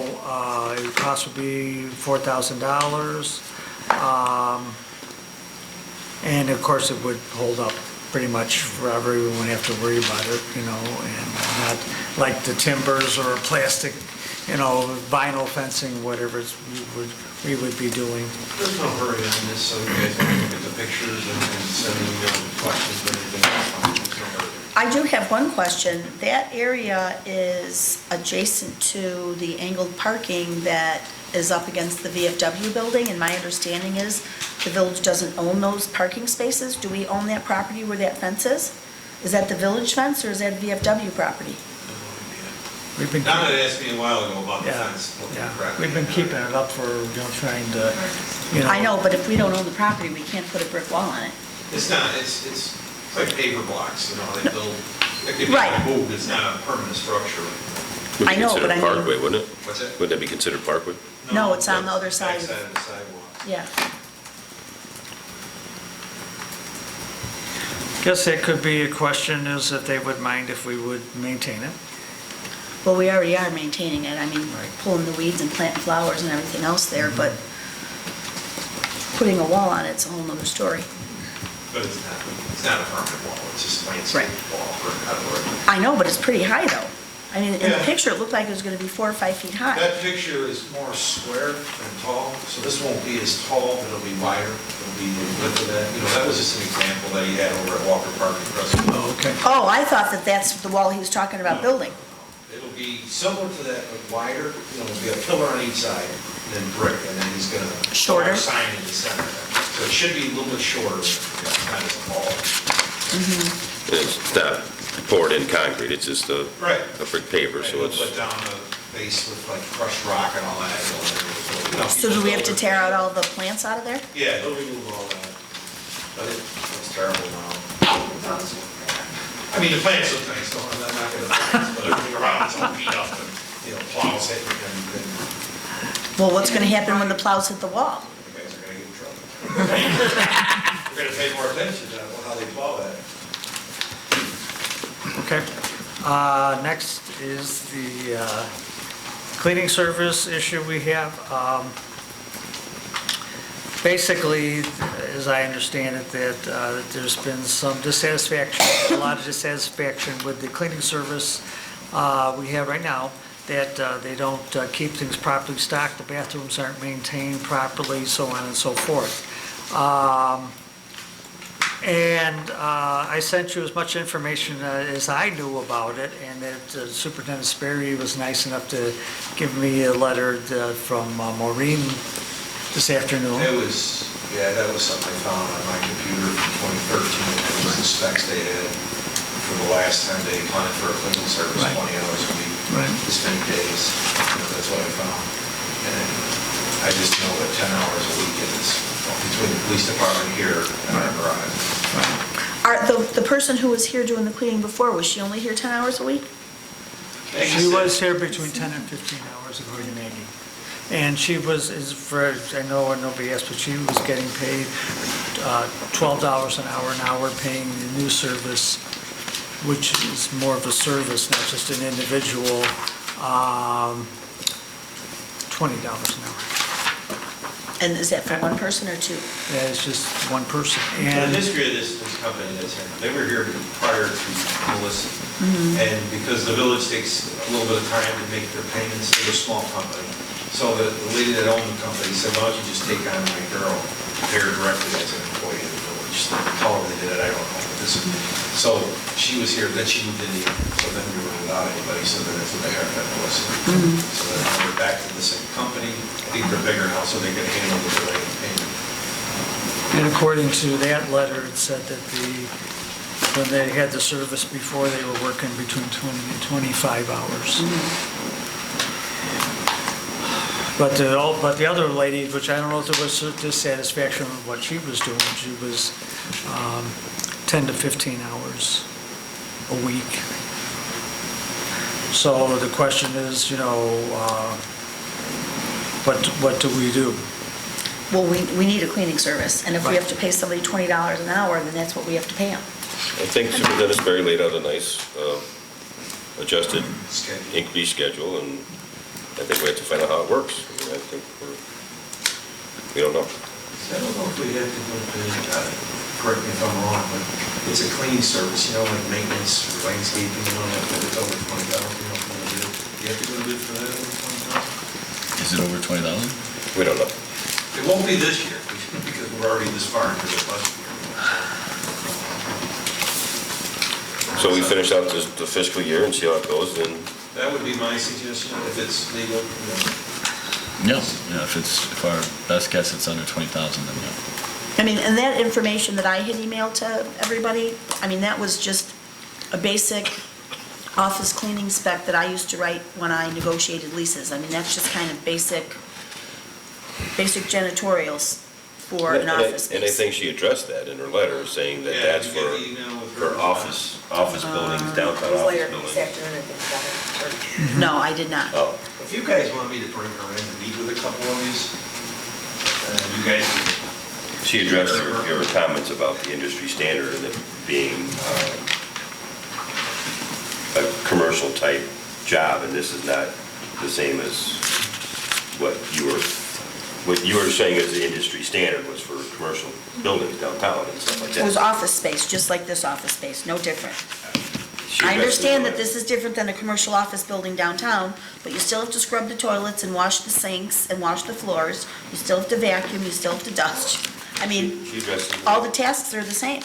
the cost would be $4,000. And of course, it would hold up pretty much forever. We wouldn't have to worry about it, you know, and not like the timbers or plastic, you know, vinyl fencing, whatever we would be doing.
There's no hurry on this, so you guys can look at the pictures and send me questions or anything. There's no hurry.
I do have one question. That area is adjacent to the angled parking that is up against the VFW building, and my understanding is the village doesn't own those parking spaces. Do we own that property where that fence is? Is that the village fence, or is that VFW property?
We've been
Donna had asked me a while ago about the
Yeah,
fence. looking
yeah,
correct.
we've been keeping it up for, you know, trying to, you know.
I know, but if we don't own the property, we can't put a brick wall on it.
It's not, it's like paper blocks, you know, they build, it could be
Right.
moved, it's not a permanent structure.
Would
I
be
know,
considered
but I mean-
Parkway, wouldn't it?
What's that?
Wouldn't that be considered Parkway?
No, it's on the other side.
Backside of the sidewalk.
Yeah.
Guess that could be a question, is if they would mind if we would maintain it.
Well, we already are maintaining it. I mean,
Right.
pulling the weeds and planting flowers and everything else there, but putting a wall on it's a whole nother story.
But it's not a permanent wall, it's just landscape wall for outdoor.
I know, but it's pretty high though. I mean, in the
Yeah.
picture, it looked like it was gonna be 4 or 5 feet high.
That picture is more square than tall, so this won't be as tall, but it'll be wider, it'll be the width of that. You know, that was just an example that he had over at Walker Park in Preston.
Oh, okay.
Oh, I thought that that's the wall he was talking about building.
It'll would be similar to that, but wider, you know, it'll be a pillar on each side, and then brick, and then he's gonna.
Shorter?
put a sign in the center. So it should be a little bit shorter, kind of tall.
It's not poured in concrete, it's just a
Right.
brick paver, so
We'll
it's,
put down the base with like crushed rock and all that. You know,
So do we have to tear out all the plants out of there?
Yeah, they'll remove all that. But it's terrible now. I mean, the plants look nice, so I'm not gonna, but everything around is all beat up and, you know, plows hitting and
Well, what's gonna happen when the plows hit the wall?
you guys are gonna get in trouble. We're gonna pay more attention to how they plow that.
Okay. Next is the cleaning service issue we have. Basically, as I understand it, that there's been some dissatisfaction, a lot of dissatisfaction with the cleaning service we have right now, that they don't keep things properly stocked, the bathrooms aren't maintained properly, so on and so forth. And I sent you as much information as I knew about it, and that Superintendent Sperry was nice enough to give me a letter from Maureen this afternoon.
That was something I found on my computer from 2013. It was the specs they had for the last time they applied for a cleaning service, 20 hours a week, this many days. You know, that's what I found. And I just know that 10 hours a week is between the police department here and our garage.
The person who was here doing the cleaning before, was she only here 10 hours a week?
She was here between 10 and 15 hours, according to Maggie. And she was, I know nobody asked, but she was getting paid $12 an hour paying the new service, which is more of a service, not just an individual, $20 an hour.
And is that for one person or two?
Yeah, it's just one person.
The
And
history of this company that's here, they were here prior to Melissa. And because the village takes a little bit of time to make their payments, they're a small company. So the lady that owned the company said, why don't you just take on my girl, pay her directly as an employee of the village. However they did it, I don't know. So she was here, then she moved in here, so then we were without anybody, so then that's what they hired that Melissa. So then now we're back to the same company. I think they're bigger now, so they can handle the delay in payment.
And according to that letter, it said that when they had the service before, they were working between 20 and 25 hours. But the other lady, which I don't know if there was dissatisfaction with what she was doing, she was 10 to 15 hours a week. So the question is, what do we do?
Well, we need a cleaning service, and if we have to pay somebody $20 an hour, then that's what we have to pay them.
I think Superintendent Sperry laid out a nice adjusted increase schedule, and I think we have to find out how it works. I mean, I think we don't know.
I don't know if we have to go to, correct me if I'm wrong, but it's a cleaning service, like maintenance, landscaping, it's over 20,000, you have to go to bid for that over 20,000?
Is it over 20,000?
We don't know.
It won't be this year, because we're already this far into the budget year.
So we finish out the fiscal year and see how it goes, then
That would be my suggestion, if it's legal,
Yes. Yeah, if our best guess it's under 20,000, then yeah.
I mean, and that information that I had emailed to everybody, I mean, that was just a basic office cleaning spec that I used to write when I negotiated leases. I mean, that's just kind of basic janitorials for an office space.
And I think she addressed that in her letter, saying that that's for office buildings, downtown office buildings.
No, I did not.
Oh,
If you guys want me to bring her in to meet with a couple of these, you guys can.
she addressed your comments about the industry standard and it being a commercial type job, and this is not the same as what you were saying as the industry standard was for commercial buildings downtown and stuff like that.
It was office space, just like this office space, no different.
She
I
addressed
understand
it.
that this is different than a commercial office building downtown, but you still have to scrub the toilets and wash the sinks and wash the floors. You still have to vacuum, you still have to dust. I mean,
She addressed it.
all the tasks are the same.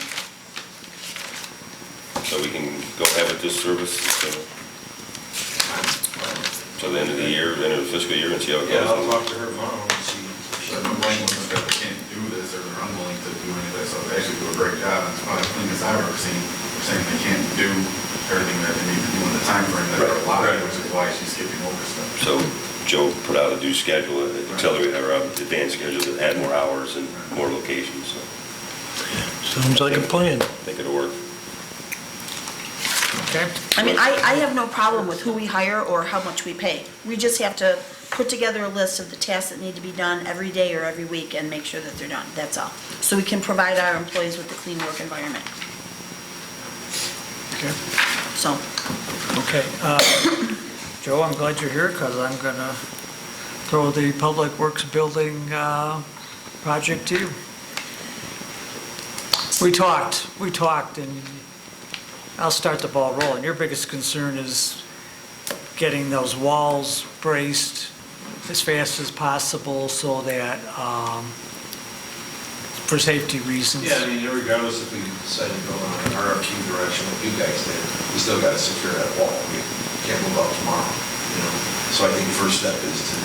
So we can go ahead with this service. till the end of the year, end of the fiscal year, and see how it
Yeah, I'll
goes.
talk to her tomorrow and see.
They're unwilling that they can't do this, or they're unwilling to do anything, so they actually do a great job, and it's probably the cleanest I've ever seen. They're saying they can't do everything that they need to do in the time frame that they're allowed, which is why she's skipping over stuff.
So Joe put out a new schedule, accelerate our advanced schedule to add more hours and more locations, so
Sounds like a plan.
I think it'll work.
Okay?
I mean, I have no problem with who we hire or how much we pay. We just have to put together a list of the tasks that need to be done every day or every week and make sure that they're done, that's all. So we can provide our employees with a clean work environment,
Okay.
so.
Okay, Joe, I'm glad you're here, because I'm gonna throw the Public Works Building project to you. We talked, and I'll start the ball rolling. Your biggest concern is getting those walls braced as fast as possible so that, for safety reasons.
Yeah, I mean, regardless if we decide to go on an RFQ direction like you guys did, we still gotta secure that wall. We can't move out tomorrow, you know? So I think the first step is to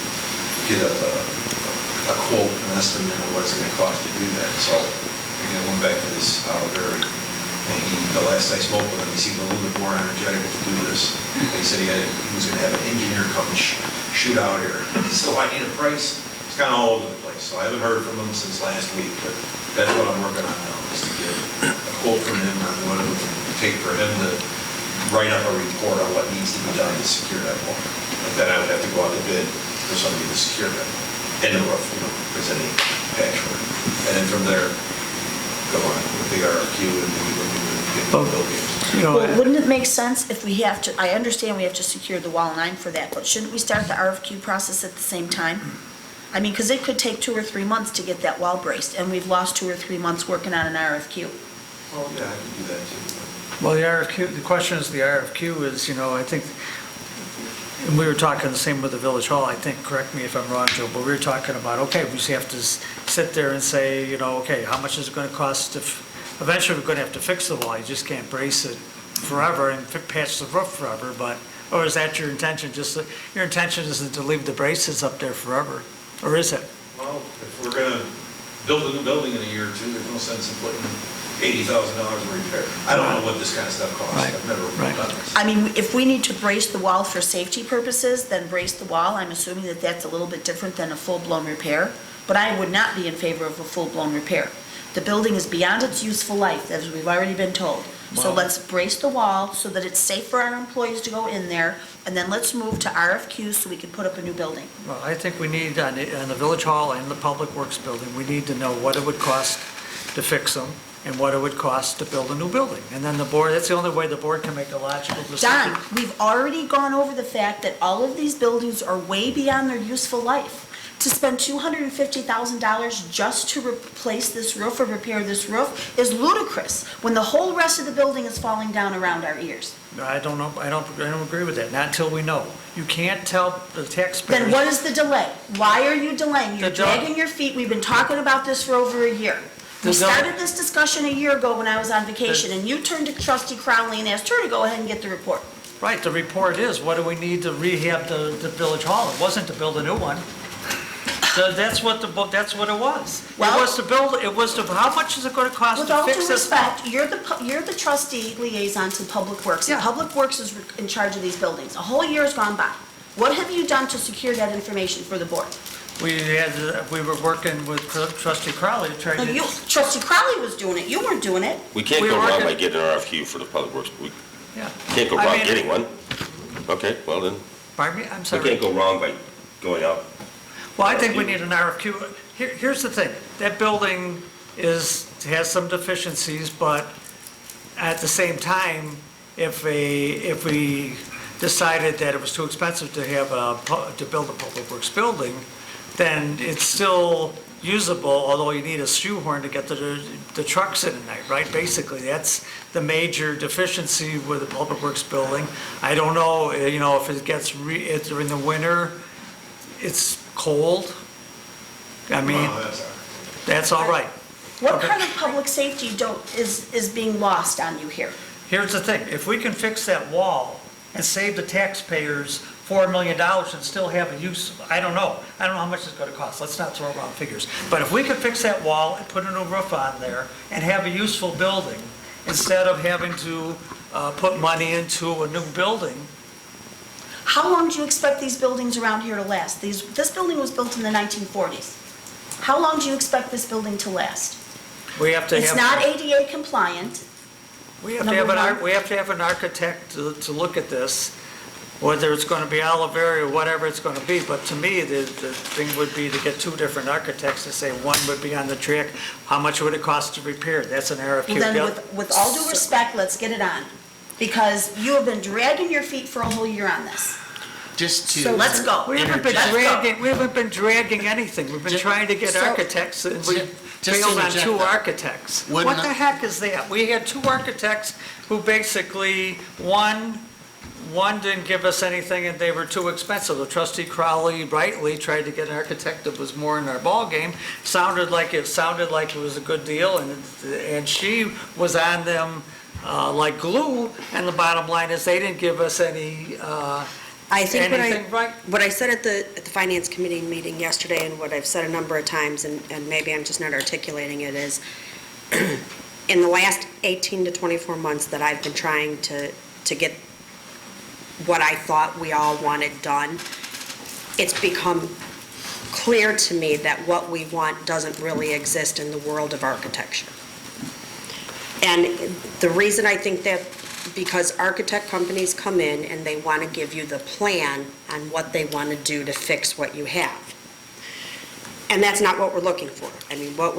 get a quote, an estimate of what it's gonna cost to do that. So, again, went back to this Oliver, and the last I spoke with him, he seemed a little bit more energetic to do this. He said he was gonna have an engineer come shoot out here. So I need a price. It's kinda all over the place. So I haven't heard from him since last week, but that's what I'm working on now, is to get a quote from him on what it would take for him to write up a report on what needs to be done to secure that wall. And then I would have to go out to bid for somebody to secure that wall. And the roof, you know, if there's any patchwork. And then from there, go on with the RFQ and maybe look at the buildings.
You know,
Well, wouldn't it make sense if we have to, I understand we have to secure the wall line for that, but shouldn't we start the RFQ process at the same time? I mean, because it could take 2 or 3 months to get that wall braced, and we've lost 2 or 3 months working on an RFQ.
Oh, yeah, I can do that too.
well, the RFQ, the question is, the RFQ is, you know, I think, and we were talking the same with the Village Hall, I think, correct me if I'm wrong, Joe, but we were talking about, okay, we just have to sit there and say, you know, okay, how much is it gonna cost to, eventually we're gonna have to fix the wall, you just can't brace it forever and patch the roof forever, but, or is that your intention, your intention isn't to leave the braces up there forever, or is it?
Well, if we're gonna build a new building in a year or two, there's no sense in putting $80,000 in repair. I don't know what this kind of stuff costs.
Right,
I've never
right.
done this.
I mean, if we need to brace the wall for safety purposes, then brace the wall. I'm assuming that that's a little bit different than a full-blown repair, but I would not be in favor of a full-blown repair. The building is beyond its useful life, as we've already been told. So
Well-
let's brace the wall so that it's safe for our employees to go in there, and then let's move to RFQs so we can put up a new building.
Well, I think we need, on the Village Hall and the Public Works Building, we need to know what it would cost to fix them and what it would cost to build a new building. And then the board, that's the only way the board can make a logical decision.
Don, we've already gone over the fact that all of these buildings are way beyond their useful life. To spend $250,000 just to replace this roof or repair this roof is ludicrous, when the whole rest of the building is falling down around our ears.
I don't know, I don't agree with that, not until we know. You can't tell the taxpayers.
Then what is the delay? Why are you delaying? You're
The del-
dragging your feet. We've been talking about this for over a year. We
The del-
started this discussion a year ago when I was on vacation, and you turned to Trustee Crowley and asked her to go ahead and get the report.
Right, the report is, what do we need to rehab the Village Hall? It wasn't to build a new one. That's what it was. It
Well-
was to build, it was to, how much is it gonna cost
With
to
all
fix
due
this?
respect, you're the trustee liaison to Public Works. And
Yeah.
Public Works is in charge of these buildings. A whole year has gone by. What have you done to secure that information for the board?
We were working with Trustee Crowley to try
No,
to.
Trustee Crowley was doing it. You weren't doing it.
We can't
We
go
were
wrong
working-
by getting an RFQ for the Public Works. We
Yeah.
can't go
I
wrong
mean-
getting one. Okay, well then,
Pardon me, I'm
we
sorry.
can't go wrong by going out.
Well, I think we need an RFQ. Here's the thing, that building has some deficiencies, but at the same time, if we decided that it was too expensive to to build a Public Works building, then it's still usable, although you need a shoehorn to get the trucks in at night, right? Basically, that's the major deficiency with the Public Works building. I don't know, if it gets, during the winter, it's cold. I mean,
Well, that's all right.
that's all right.
What
Okay.
kind of public safety is being lost on you here?
Here's the thing, if we can fix that wall and save the taxpayers $4 million and still have a use, I don't know how much it's gonna cost, let's not throw around figures. But if we could fix that wall and put a new roof on there and have a useful building, instead of having to put money into a new building.
How long do you expect these buildings around here to last? This building was built in the 1940s. How long do you expect this building to last?
We have to have.
It's not ADA compliant.
We have to have an architect to look at this, whether it's going to be Oliveri or whatever it's going to be. But to me, the thing would be to get two different architects to say, one would be on the track, how much would it cost to repair? That's an RFQ.
Well, then, with all due respect, let's get it on. Because you have been dragging your feet for a whole year on this. So let's go.
We haven't been dragging anything. We've been trying to get architects, and we failed on two architects. What the heck is that? We had two architects who basically, one didn't give us anything and they were too expensive. The trustee Crowley rightly tried to get an architect that was more in our ballgame. Sounded like it was a good deal, and she was on them like glue, and the bottom line is they didn't give us any
I think
anything right.
what I said at the Finance Committee meeting yesterday, and what I've said a number of times, and maybe I'm just not articulating it, is in the last 18 to 24 months that I've been trying to get what I thought we all wanted done, it's become clear to me that what we want doesn't really exist in the world of architecture. And the reason I think that, because architect companies come in and they want to give you the plan on what they want to do to fix what you have. And that's not what we're looking for. I mean, what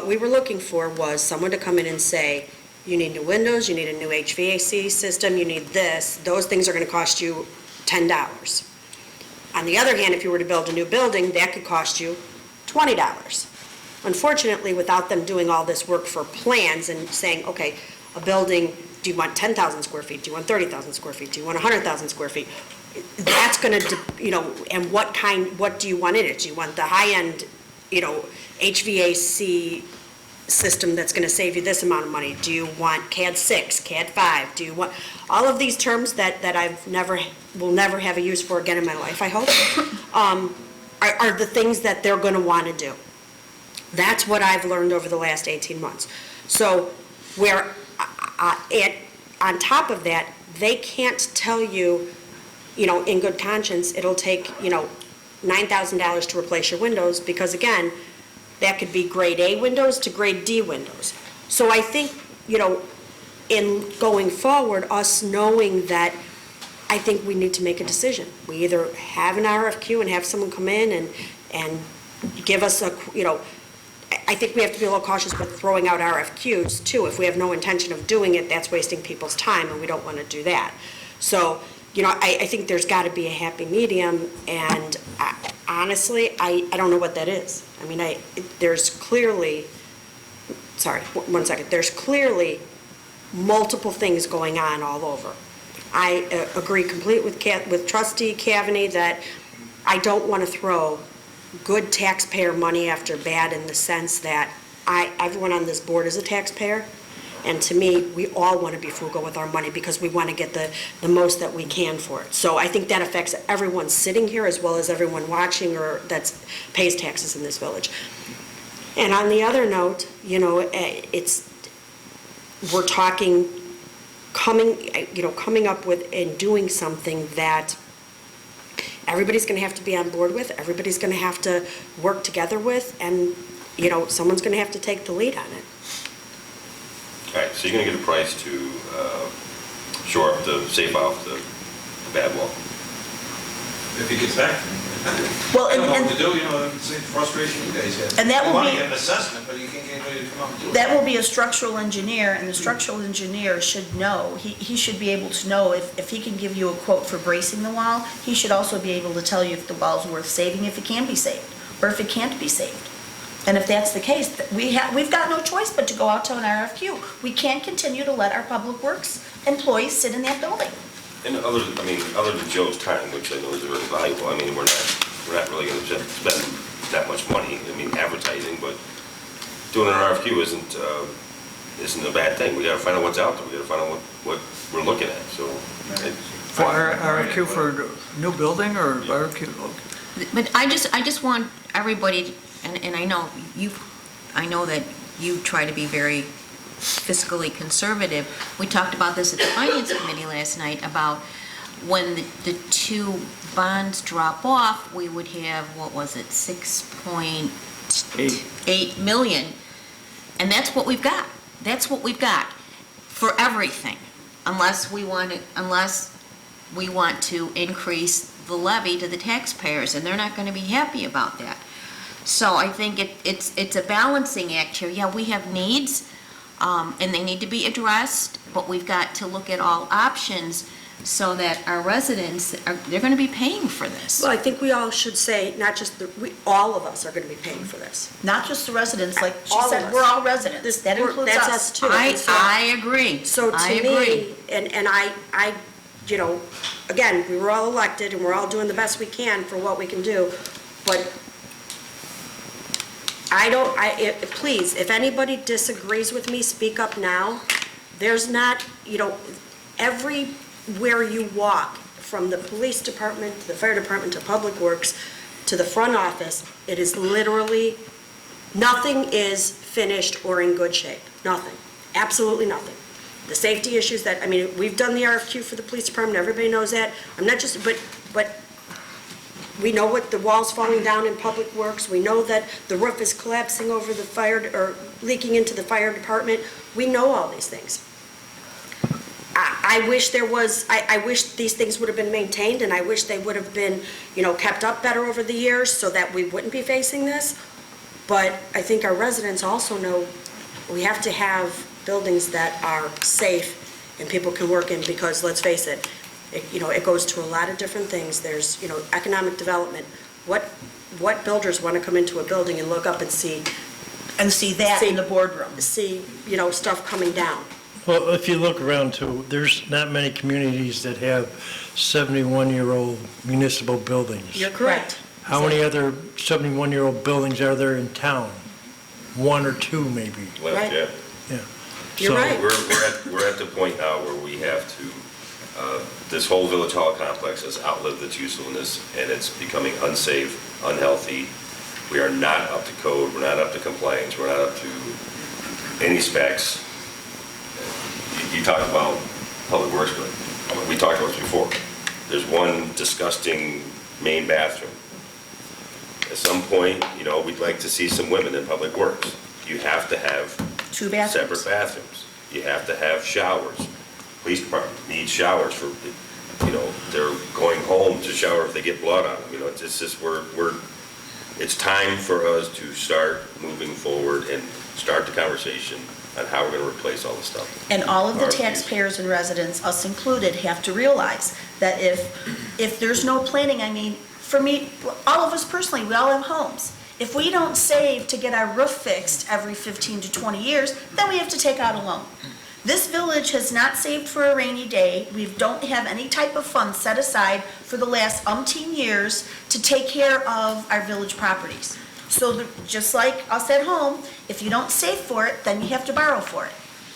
we were looking for was someone to come in and say, you need new windows, you need a new HVAC system, you need this. Those things are going to cost you $10. On the other hand, if you were to build a new building, that could cost you $20. Unfortunately, without them doing all this work for plans and saying, okay, a building, do you want 10,000 square feet? Do you want 30,000 square feet? Do you want 100,000 square feet? That's going to, and what do you want in it? Do you want the high-end, HVAC system that's going to save you this amount of money? Do you want CAD 6, CAD 5? Do you want, all of these terms that will never have a use for again in my life, I hope, are the things that they're going to want to do. That's what I've learned over the last 18 months. So on top of that, they can't tell you, in good conscience, it'll take, $9,000 to replace your windows, because again, that could be grade A windows to grade D windows. So I think, in going forward, us knowing that, I think we need to make a decision. We either have an RFQ and have someone come in and give us I think we have to be a little cautious with throwing out RFQs too. If we have no intention of doing it, that's wasting people's time, and we don't want to do that. So, I think there's got to be a happy medium, and honestly, I don't know what that is. I mean, there's clearly, there's clearly multiple things going on all over. I agree completely with Trustee Cavaney that I don't want to throw good taxpayer money after bad, in the sense that everyone on this board is a taxpayer, and to me, we all want to be frugal with our money because we want to get the most that we can for it. So I think that affects everyone sitting here as well as everyone watching or that pays taxes in this village. And on the other note, we're talking coming up with and doing something that everybody's going to have to be on board with, everybody's going to have to work together with, and, someone's going to have to take the lead on it.
All right, so you're going to get a price to shore up save off the bad wall.
If he gets back to me.
Well,
I don't know what to do, it's the frustration you guys have.
And that will
You want
be-
to get an assessment, but you can't get anybody to come out and do it.
That will be a structural engineer, and the structural engineer should know, he should be able to know if he can give you a quote for bracing the wall, he should also be able to tell you if the wall's worth saving, if it can be saved, or if it can't be saved. And if that's the case, we've got no choice but to go out to an RFQ. We can't continue to let our public works employees sit in that building.
And other than Joe's time, which I know is really valuable, we're not really going to spend that much money, advertising, but doing an RFQ isn't a bad thing. We got to find out what's out there. We got to find out what we're looking at. So
For RFQ for a new building or RFQ?
But I just want everybody, and I know that you try to be very fiscally conservative. We talked about this at the Finance Committee last night about when the two bonds drop off, we would have, what was it, 6.8 million. And that's what we've got. That's what we've got for everything, unless we want to increase the levy to the taxpayers, and they're not going to be happy about that. So I think it's a balancing act here. Yeah, we have needs, and they need to be addressed, but we've got to look at all options so that our residents, they're going to be paying for this.
Well, I think we all should say, not just, all of us are going to be paying for this.
Not just the residents, like she
All of
said,
us.
we're all residents. That includes
That's
us.
us too. And so-
I agree.
So
I
to
agree.
me, and I, you know, again, we were all elected and we're all doing the best we can for what we can do, but please, if anybody disagrees with me, speak up now. There's not, you know, everywhere you walk, from the police department, to the fire department, to Public Works, to the front office, it is literally, nothing is finished or in good shape. Nothing. Absolutely nothing. The safety issues that, I mean, we've done the RFQ for the police department, everybody knows that. I'm not just, but we know what the wall's falling down in Public Works. We know that the roof is collapsing over the fire, or leaking into the fire department. We know all these things. I wish there was, I wish these things would have been maintained, and I wish they would have been, you know, kept up better over the years so that we wouldn't be facing this. But I think our residents also know we have to have buildings that are safe and people can work in, because let's face it, you know, it goes to a lot of different things. There's, you know, economic development. What builders want to come into a building and look up and see
that in the boardroom?
See, you know, stuff coming down.
Well, if you look around too, there's not many communities that have 71-year-old municipal buildings.
You're correct.
How many other 71-year-old buildings are there in town? One or two, maybe.
Left,
Right.
yeah.
Yeah.
You're
So-
right.
We're at the point now where we have to, this whole Village Hall complex has outlived its usefulness, and it's becoming unsafe, unhealthy. We are not up to code, we're not up to compliance, we're not up to any specs. You talked about Public Works, but we talked about this before. There's one disgusting main bathroom. At some point, you know, we'd like to see some women in Public Works. You have to have
Two bathrooms.
separate bathrooms. You have to have showers. Police department needs showers for, you know, they're going home to shower if they get blood on them. You know, it's just, it's time for us to start moving forward and start the conversation on how we're going to replace all this stuff.
And all of the
RFPs.
taxpayers and residents, us included, have to realize that if there's no planning, I mean, for me, all of us personally, we all have homes. If we don't save to get our roof fixed every 15 to 20 years, then we have to take out a loan. This village has not saved for a rainy day. We don't have any type of fund set aside for the last umpteen years to take care of our village properties. So just like us at home, if you don't save for it, then you have to borrow for it.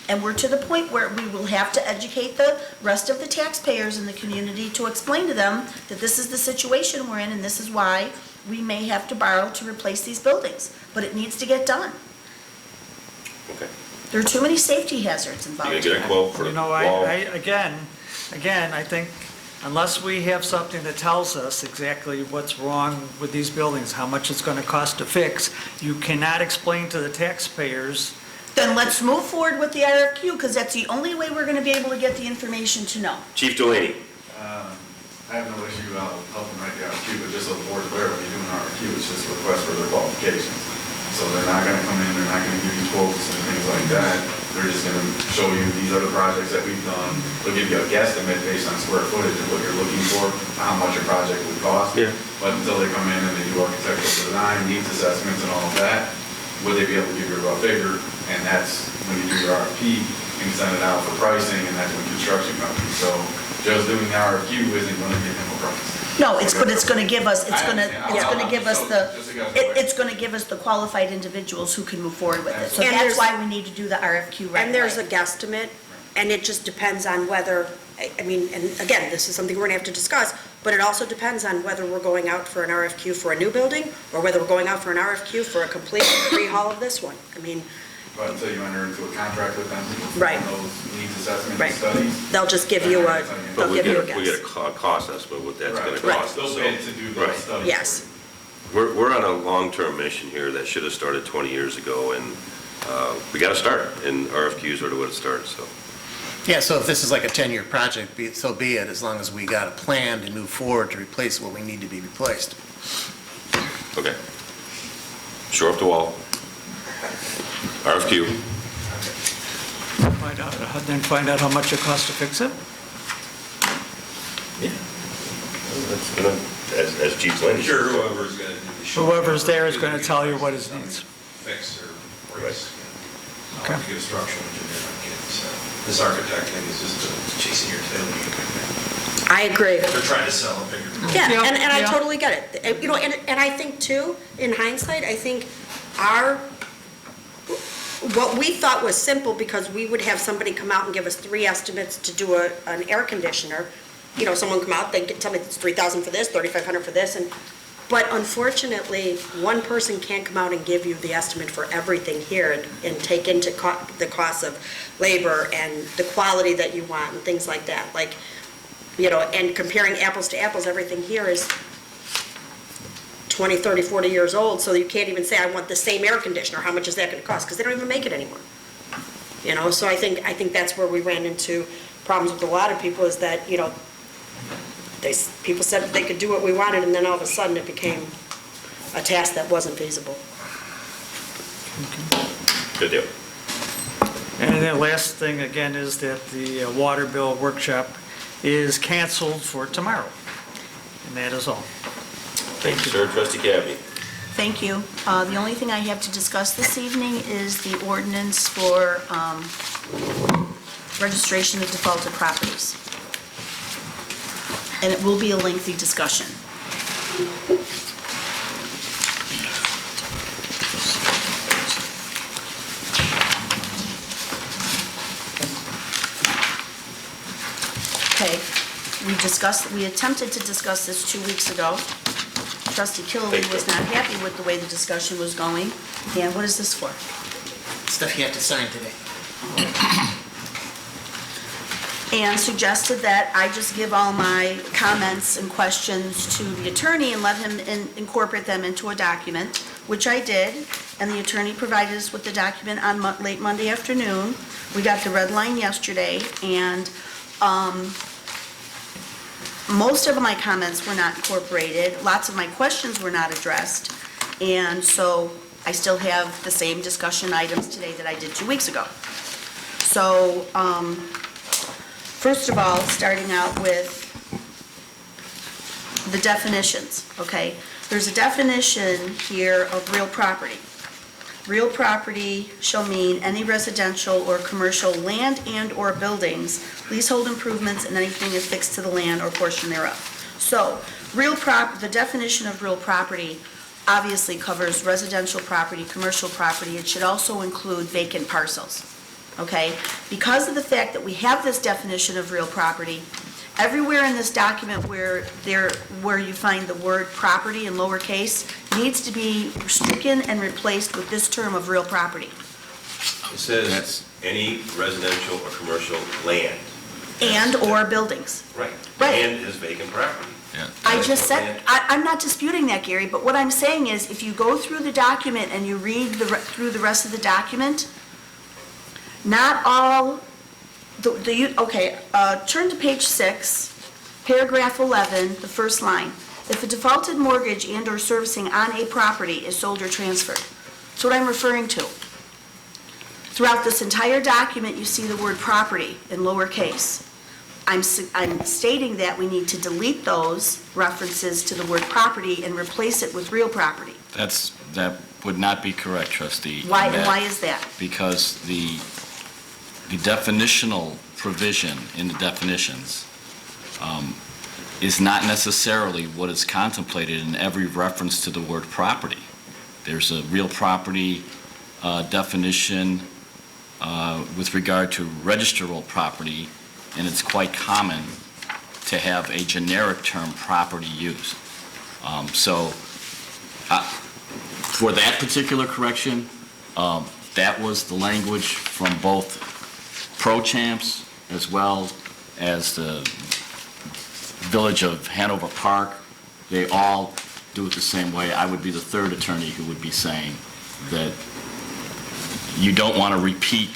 And we're to the point where we will have to educate the rest of the taxpayers in the community to explain to them that this is the situation we're in and this is why we may have to borrow to replace these buildings. But it needs to get done.
Okay.
There are too many safety hazards
You
involved.
gonna get a quote for the
You know,
wall?
again, I think unless we have something that tells us exactly what's wrong with these buildings, how much it's going to cost to fix, you cannot explain to the taxpayers.
Then let's move forward with the RFQ, because that's the only way we're going to be able to get the information to know.
Chief Delaney.
I have no issue helping write the RFQ, but just so the board's aware, when you do an RFQ, it's just a request for their qualifications. So they're not gonna come in, they're not gonna give you quotes and things like that. They're just gonna show you these other projects that we've done. They'll give you a guesstimate based on square footage of what you're looking for, how much your project would cost.
Yeah.
But until they come in and they do architectural design, needs assessments and all of that, would they be able to give you a rough figure? And that's when you do your RFP and send it out for pricing, and that's when construction comes. So just doing the RFQ isn't gonna give them a price.
No, it's going to give us, it's going to give us it's
So,
going to give us the qualified individuals who can move forward with it. So
And
that's
there's-
why we need to do the RFQ right
And there's a
away.
guesstimate And it just depends on whether, I mean, and again, this is something we're gonna have to discuss, but it also depends on whether we're going out for an RFQ for a new building, or whether we're going out for an RFQ for a complete rehaul of this one. I mean,
But until you enter into a contract with them,
Right.
those needs assessments
Right.
and studies.
they'll just give you a,
But
they'll
we
give you a
get, we get
guess.
a cost estimate, what that's gonna
Right.
cost.
They'll
so-
pay to do
Right.
those studies.
Yes.
We're on a long-term mission here that should have started 20 years ago, and we gotta start, and RFQs are the way to start, so.
Yeah, so if this is like a 10-year project, so be it, as long as we got a plan to move forward to replace what we need to be replaced.
Okay. Shore up the wall. RFQ.
Then find out how much it costs to fix it?
That's gonna, as Chief Lynn.
I'm sure whoever's gonna do the show.
Whoever's there is gonna tell you what it needs.
Fix or replace.
Okay.
I'll have to get a structural engineer on it, so this architect thing is just chasing your tail.
I agree.
They're trying to sell a bigger.
Yeah,
Yeah,
and I
yeah.
totally get it. You know, and I think too, in hindsight, I think what we thought was simple, because we would have somebody come out and give us 3 estimates to do an air conditioner. You know, someone come out, they'd tell me it's $3,000 for this, $3,500 for this, but unfortunately, one person can't come out and give you the estimate for everything here and take into the cost of labor and the quality that you want and things like that. Like, you know, and comparing apples to apples, everything here is 20, 30, 40 years old, so you can't even say, I want the same air conditioner, how much is that gonna cost? Because they don't even make it anymore. You know, so I think that's where we ran into problems with a lot of people, is that, you know, people said that they could do what we wanted, and then all of a sudden it became a task that wasn't feasible.
Good deal.
And the last thing, again, is that the water bill workshop is canceled for tomorrow. And that is all.
Thank you, sir. Trustee Cabby.
Thank you. The only thing I have to discuss this evening is the ordinance for registration of defaulted properties. And it will be a lengthy discussion. Okay, we attempted to discuss this 2 weeks ago. Trustee Killelea was not happy with the way the discussion was going. And what is this for?
Stuff you have to sign today.
And suggested that I just give all my comments and questions to the attorney and let him incorporate them into a document, which I did. And the attorney provided us with the document on late Monday afternoon. We got the red line yesterday, and most of my comments were not incorporated. Lots of my questions were not addressed. And so I still have the same discussion items today that I did 2 weeks ago. So, first of all, starting out with the definitions, okay? There's a definition here of real property. Real property shall mean any residential or commercial land and/or buildings, leasehold improvements, and anything affixed to the land or portion thereof. So, the definition of real property obviously covers residential property, commercial property. It should also include vacant parcels, okay? Because of the fact that we have this definition of real property, everywhere in this document where you find the word property in lowercase needs to be stricken and replaced with this term of real property.
It says any residential or commercial land.
And/or buildings.
Right.
Right.
And is vacant property.
Yeah.
I just said, I'm not disputing that, Gary, but what I'm saying is, if you go through the document and you read through the rest of the document, not all, turn to page 6, paragraph 11, the first line. If a defaulted mortgage and/or servicing on a property is sold or transferred. That's what I'm referring to. Throughout this entire document, you see the word property in lowercase. I'm stating that we need to delete those references to the word property and replace it with real property.
That would not be correct, trustee.
Why, and why is that?
Because the definitional provision in the definitions is not necessarily what is contemplated in every reference to the word property. There's a real property definition with regard to registrable property, and it's quite common to have a generic term property used. So for that particular correction, that was the language from both pro-champs as well as the Village of Hanover Park. They all do it the same way. I would be the third attorney who would be saying that you don't want to repeat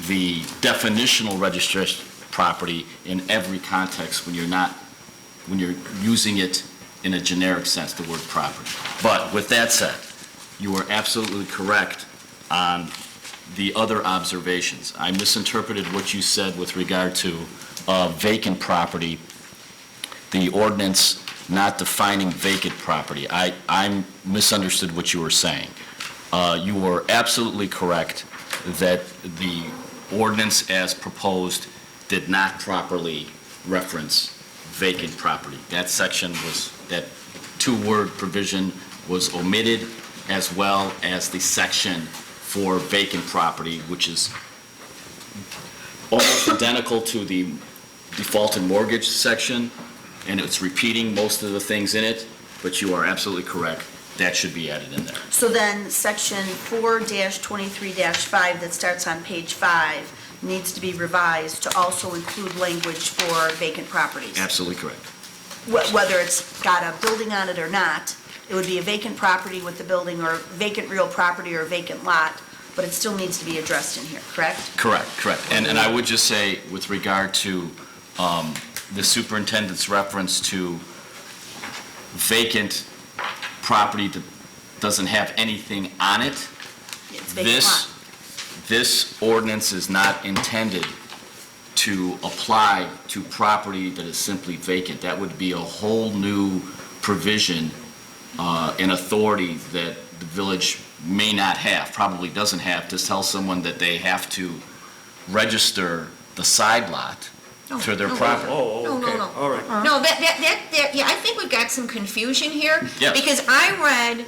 the definitional registration property in every context when you're using it in a generic sense, the word property. But with that said, you are absolutely correct on the other observations. I misinterpreted what you said with regard to vacant property, the ordinance not defining vacant property. I misunderstood what you were saying. You were absolutely correct that the ordinance as proposed did not properly reference vacant property. That section was, that two-word provision was omitted, as well as the section for vacant property, which is almost identical to the default and mortgage section, and it's repeating most of the things in it, but you are absolutely correct. That should be added in there.
So then, section 4-23-5 that starts on page 5 needs to be revised to also include language for vacant properties.
Absolutely correct.
Whether it's got a building on it or not, it would be a vacant property with the building, or vacant real property, or a vacant lot, but it still needs to be addressed in here, correct?
Correct. And I would just say, with regard to the superintendent's reference to vacant property that doesn't have anything on it,
It's vacant lot.
this ordinance is not intended to apply to property that is simply vacant. That would be a whole new provision and authority that the village may not have, probably doesn't have, to tell someone that they have to register the side lot to their property.
Oh, okay,
No.
all right.
No, yeah, I think we've got some confusion here.
Yes.
Because I read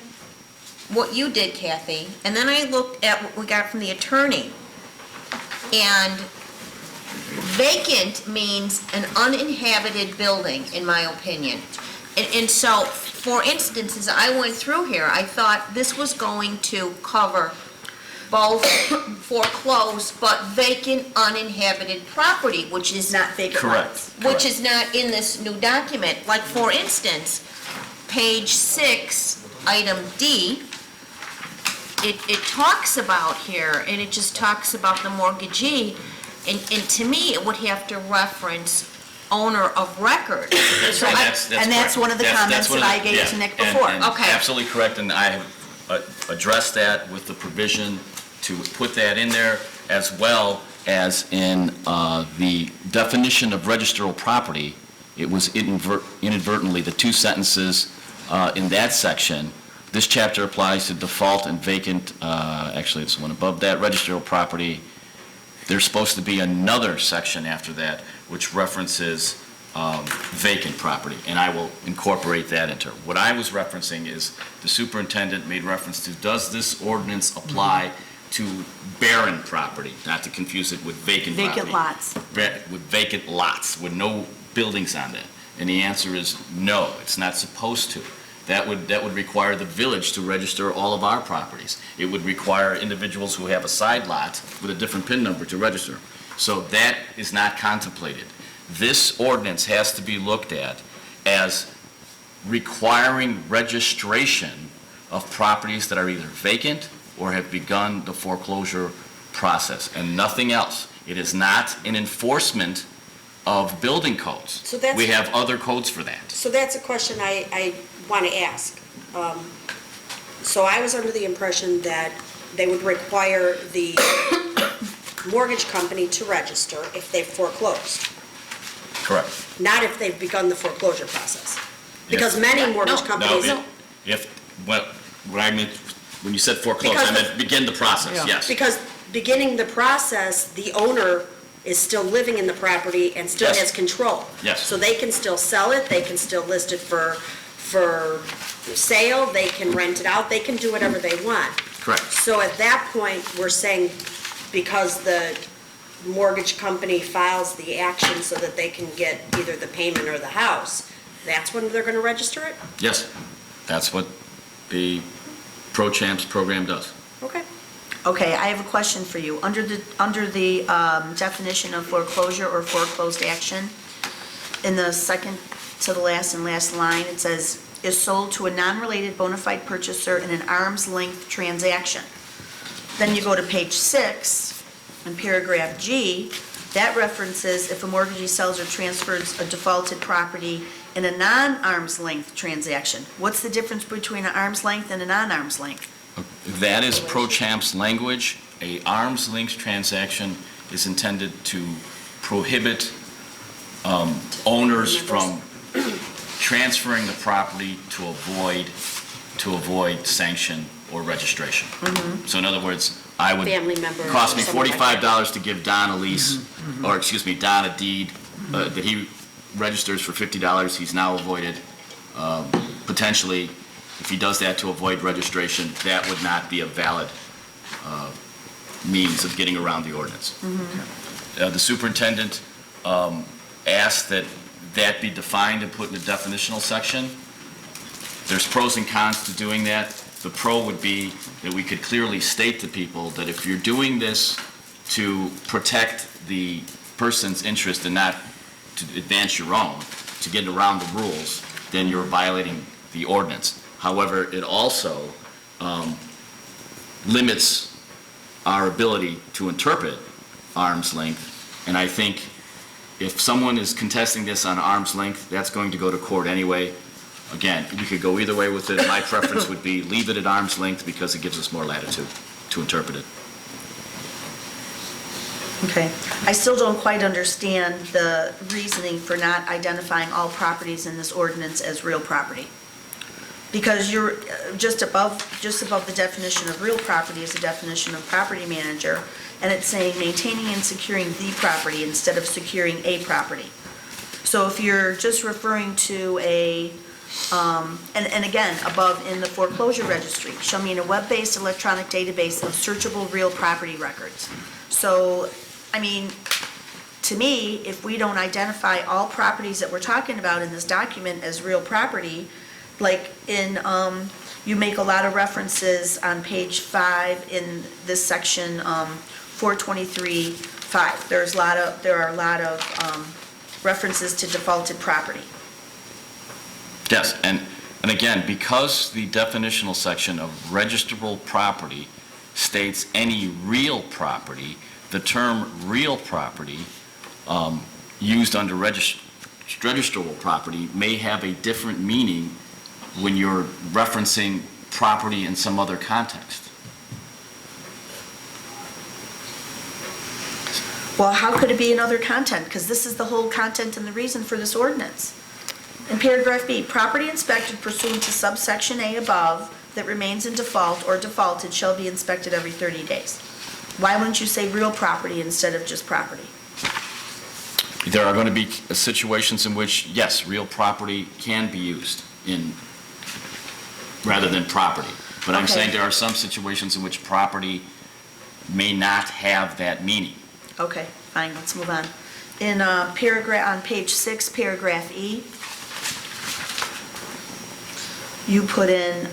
what you did, Kathy, and then I looked at what we got from the attorney. And vacant means an uninhabited building, in my opinion. And so, for instance, as I went through here, I thought this was going to cover both foreclosed but vacant uninhabited property, which is
Not vacant
Correct.
lots.
which is not in this new document. Like, for instance, page 6, item D, it talks about here, and it just talks about the mortgagee, and to me, it would have to reference owner of record. So I-
And that's one of the comments that I gave to Nick before.
Okay.
Absolutely correct, and I have addressed that with the provision to put that in there, as well as in the definition of registrable property. It was inadvertently, the two sentences in that section. This chapter applies to default and vacant, actually it's one above that, registrable property. There's supposed to be another section after that which references vacant property, and I will incorporate that into it. What I was referencing is the superintendent made reference to, does this ordinance apply to barren property, not to confuse it with vacant property.
Vacant lots.
With vacant lots, with no buildings on them. And the answer is no, it's not supposed to. That would require the village to register all of our properties. It would require individuals who have a side lot with a different PIN number to register. So that is not contemplated. This ordinance has to be looked at as requiring registration of properties that are either vacant or have begun the foreclosure process, and nothing else. It is not an enforcement of building codes.
So that's-
We have other codes for that.
So that's a question I want to ask. So I was under the impression that they would require the mortgage company to register if they've foreclosed,
Correct.
not if they've begun the foreclosure process. Because many mortgage
No,
companies,
what I meant, when you said foreclose, I
Because-
meant begin the process, yes.
because beginning the process, the owner is still living in the property and still
Yes.
has control.
Yes.
So they can still sell it, they can still list it for sale, they can rent it out, they can do whatever they want.
Correct.
So at that point, we're saying because the mortgage company files the action so that they can get either the payment or the house, that's when they're gonna register it?
Yes, that's what the Pro Champs program does.
Okay.
Okay, I have a question for you. Under the definition of foreclosure or foreclosed action, in the second to the last and last line, it says, is sold to a non-related bona fide purchaser in an arm's length transaction. Then you go to page 6, in paragraph G, that references if a mortgagee sells or transfers a defaulted property in a non-arm's length transaction. What's the difference between an arm's length and a non-arm's length?
That is Pro Champs language. A arm's length transaction is intended to prohibit owners from transferring the property to avoid sanction or registration. So in other words,
Family member.
cost me
or something like that.
$45 to give Don a lease, or excuse me, Don a deed, that he registers for $50, he's now avoided. Potentially, if he does that to avoid registration, that would not be a valid means of getting around the ordinance. The superintendent asked that that be defined and put in the definitional section. There's pros and cons to doing that. The pro would be that we could clearly state to people that if you're doing this to protect the person's interest and not to advance your own, to get around the rules, then you're violating the ordinance. However, it also limits our ability to interpret arm's length, and I think if someone is contesting this on arm's length, that's going to go to court anyway. Again, we could go either way with it. My preference would be leave it at arm's length because it gives us more latitude to interpret it.
Okay. I still don't quite understand the reasoning for not identifying all properties in this ordinance as real property. Because you're just above the definition of real property is the definition of property manager, and it's saying maintaining and securing the property instead of securing a property. So if you're just referring to a, and again, above in the foreclosure registry, shall mean a web-based electronic database of searchable real property records. So, I mean, to me, if we don't identify all properties that we're talking about in this document as real property, like in, you make a lot of references on page 5 in this section, 423-5. There are a lot of references to defaulted property.
Yes, and again, because the definitional section of registrable property states any real property, the term real property used under registrable property may have a different meaning when you're referencing property in some other context.
Well, how could it be another content? Because this is the whole content and the reason for this ordinance. In paragraph B, property inspected pursuant to subsection A above that remains in default or defaulted shall be inspected every 30 days. Why wouldn't you say real property instead of just property?
There are going to be situations in which, yes, real property can be used in, rather than property. But I'm
Okay.
saying there are some situations in which property may not have that meaning.
Okay, fine, let's move on. In paragraph, on page 6, paragraph E, you put in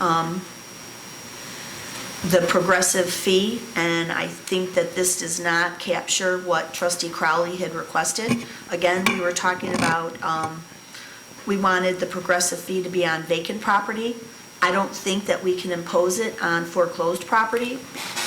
the progressive fee, and I think that this does not capture what trustee Crowley had requested. Again, we were talking about, we wanted the progressive fee to be on vacant property. I don't think that we can impose it on foreclosed property,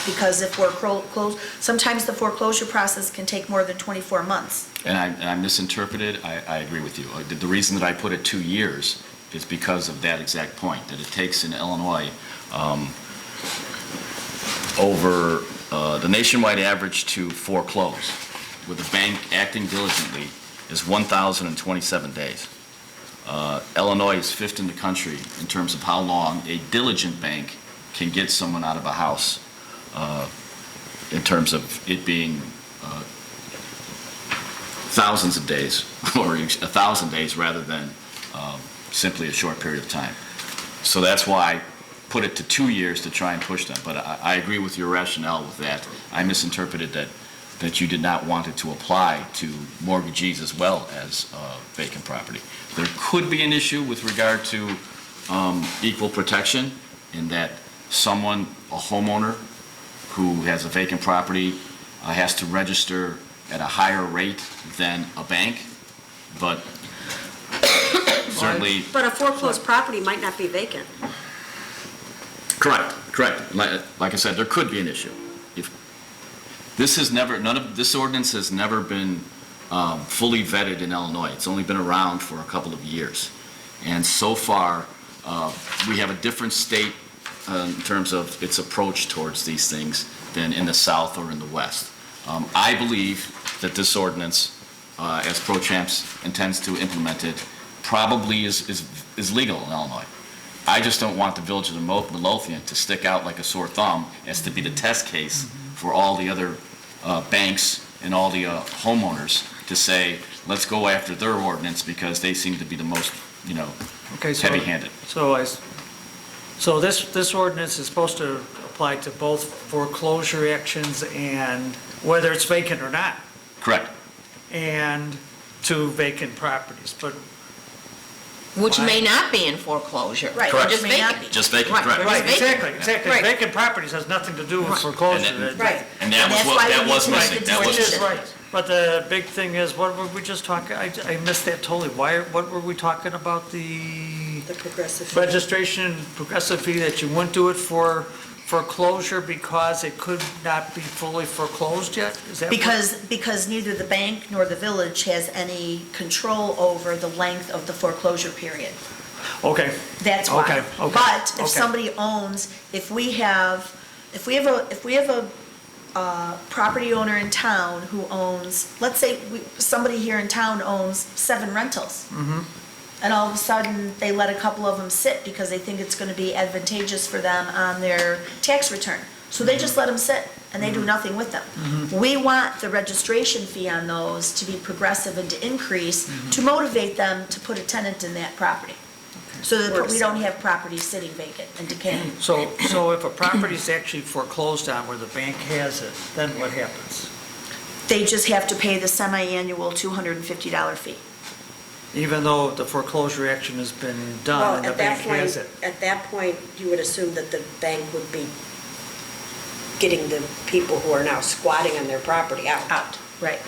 because if foreclosed, sometimes the foreclosure process can take more than 24 months.
And I misinterpreted, I agree with you. The reason that I put it 2 years is because of that exact point, that it takes in Illinois over the nationwide average to foreclose with a bank acting diligently is 1,027 days. Illinois is 5th in the country in terms of how long a diligent bank can get someone out of a house, in terms of it being thousands of days, or 1,000 days rather than simply a short period of time. So that's why put it to 2 years to try and push them. But I agree with your rationale with that. I misinterpreted that you did not want it to apply to mortgagees as well as vacant property. There could be an issue with regard to equal protection in that someone, a homeowner who has a vacant property has to register at a higher rate than a bank, but certainly...
But a foreclosed property might not be vacant.
Correct. Like I said, there could be an issue. This ordinance has never been fully vetted in Illinois. It's only been around for a couple of years. And so far, we have a different state in terms of its approach towards these things than in the South or in the West. I believe that this ordinance, as Pro-Champs intends to implement it, probably is legal in Illinois. I just don't want the village of Midlothian to stick out like a sore thumb as to be the test case for all the other banks and all the homeowners to say, let's go after their ordinance because they seem to be the most, heavy-handed.
So this ordinance is supposed to apply to both foreclosure actions and whether it's vacant or not,
Correct.
and to vacant properties, but
Which may not be in foreclosure.
Right.
Correct.
Just
May not
vacant.
be.
Just vacant,
Right.
correct.
right,
It's vacant.
exactly.
Right.
Vacant properties has nothing to do with foreclosure.
Right.
And that
that's
was
why
that
we
was
need to
missing.
make
That
the
was
Which is
missing.
right, but the big thing is, what were we just talking, I missed that totally. What were we talking about, the
The progressive fee.
registration progressive fee, that you wouldn't do it for foreclosure because it could not be fully foreclosed yet? Is that what-
Because neither the bank nor the village has any control over the length of the foreclosure period.
Okay,
That's why.
Okay, okay,
But if
okay.
somebody owns, if we have a property owner in town who owns, let's say somebody here in town owns 7 rentals. And all of a sudden, they let a couple of them sit because they think it's going to be advantageous for them on their tax return. So they just let them sit and they do nothing with them. We want the registration fee on those to be progressive and to increase to motivate them to put a tenant in that property. So that we don't have property sitting vacant and decaying.
so if a property is actually foreclosed on where the bank has it, then what happens?
They just have to pay the semi-annual $250 fee.
Even though the foreclosure action has been done and the bank has it?
At that point, you would assume that the bank would be getting the people who are now squatting on their property out.
Out, right.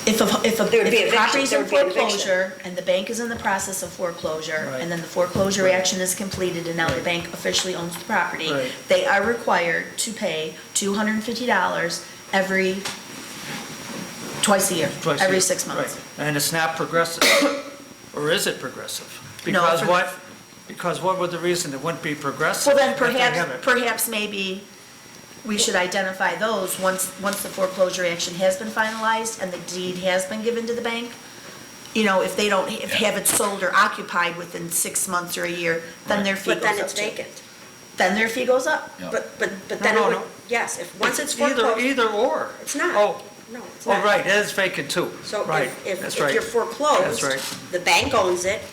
If a
There would be eviction,
property's
there
in
would be an eviction.
foreclosure and the bank is in the process of foreclosure,
Right.
and then the foreclosure action is completed and now the bank officially owns the property,
Right.
they are required to pay $250 twice a year,
Twice a
every
year.
6 months.
Right. And it's not progressive, or is it progressive?
No,
Because
for-
what? Because what would the reason it wouldn't be progressive?
Well, then
if they have it?
perhaps maybe we should identify those once the foreclosure action has been finalized and the deed has been given to the bank. If they don't have it sold or occupied within 6 months or a year, then their fee goes
But
up.
then it's
too.
vacant.
Then their fee goes up.
Yeah.
But
No,
then
no,
it would,
no.
yes, once it's
Either
foreclosed.
or.
It's not.
Oh,
No, it's
oh,
not.
right, it is vacant too.
So
Right,
if
that's
you're
right.
foreclosed,
That's right.
the bank owns it,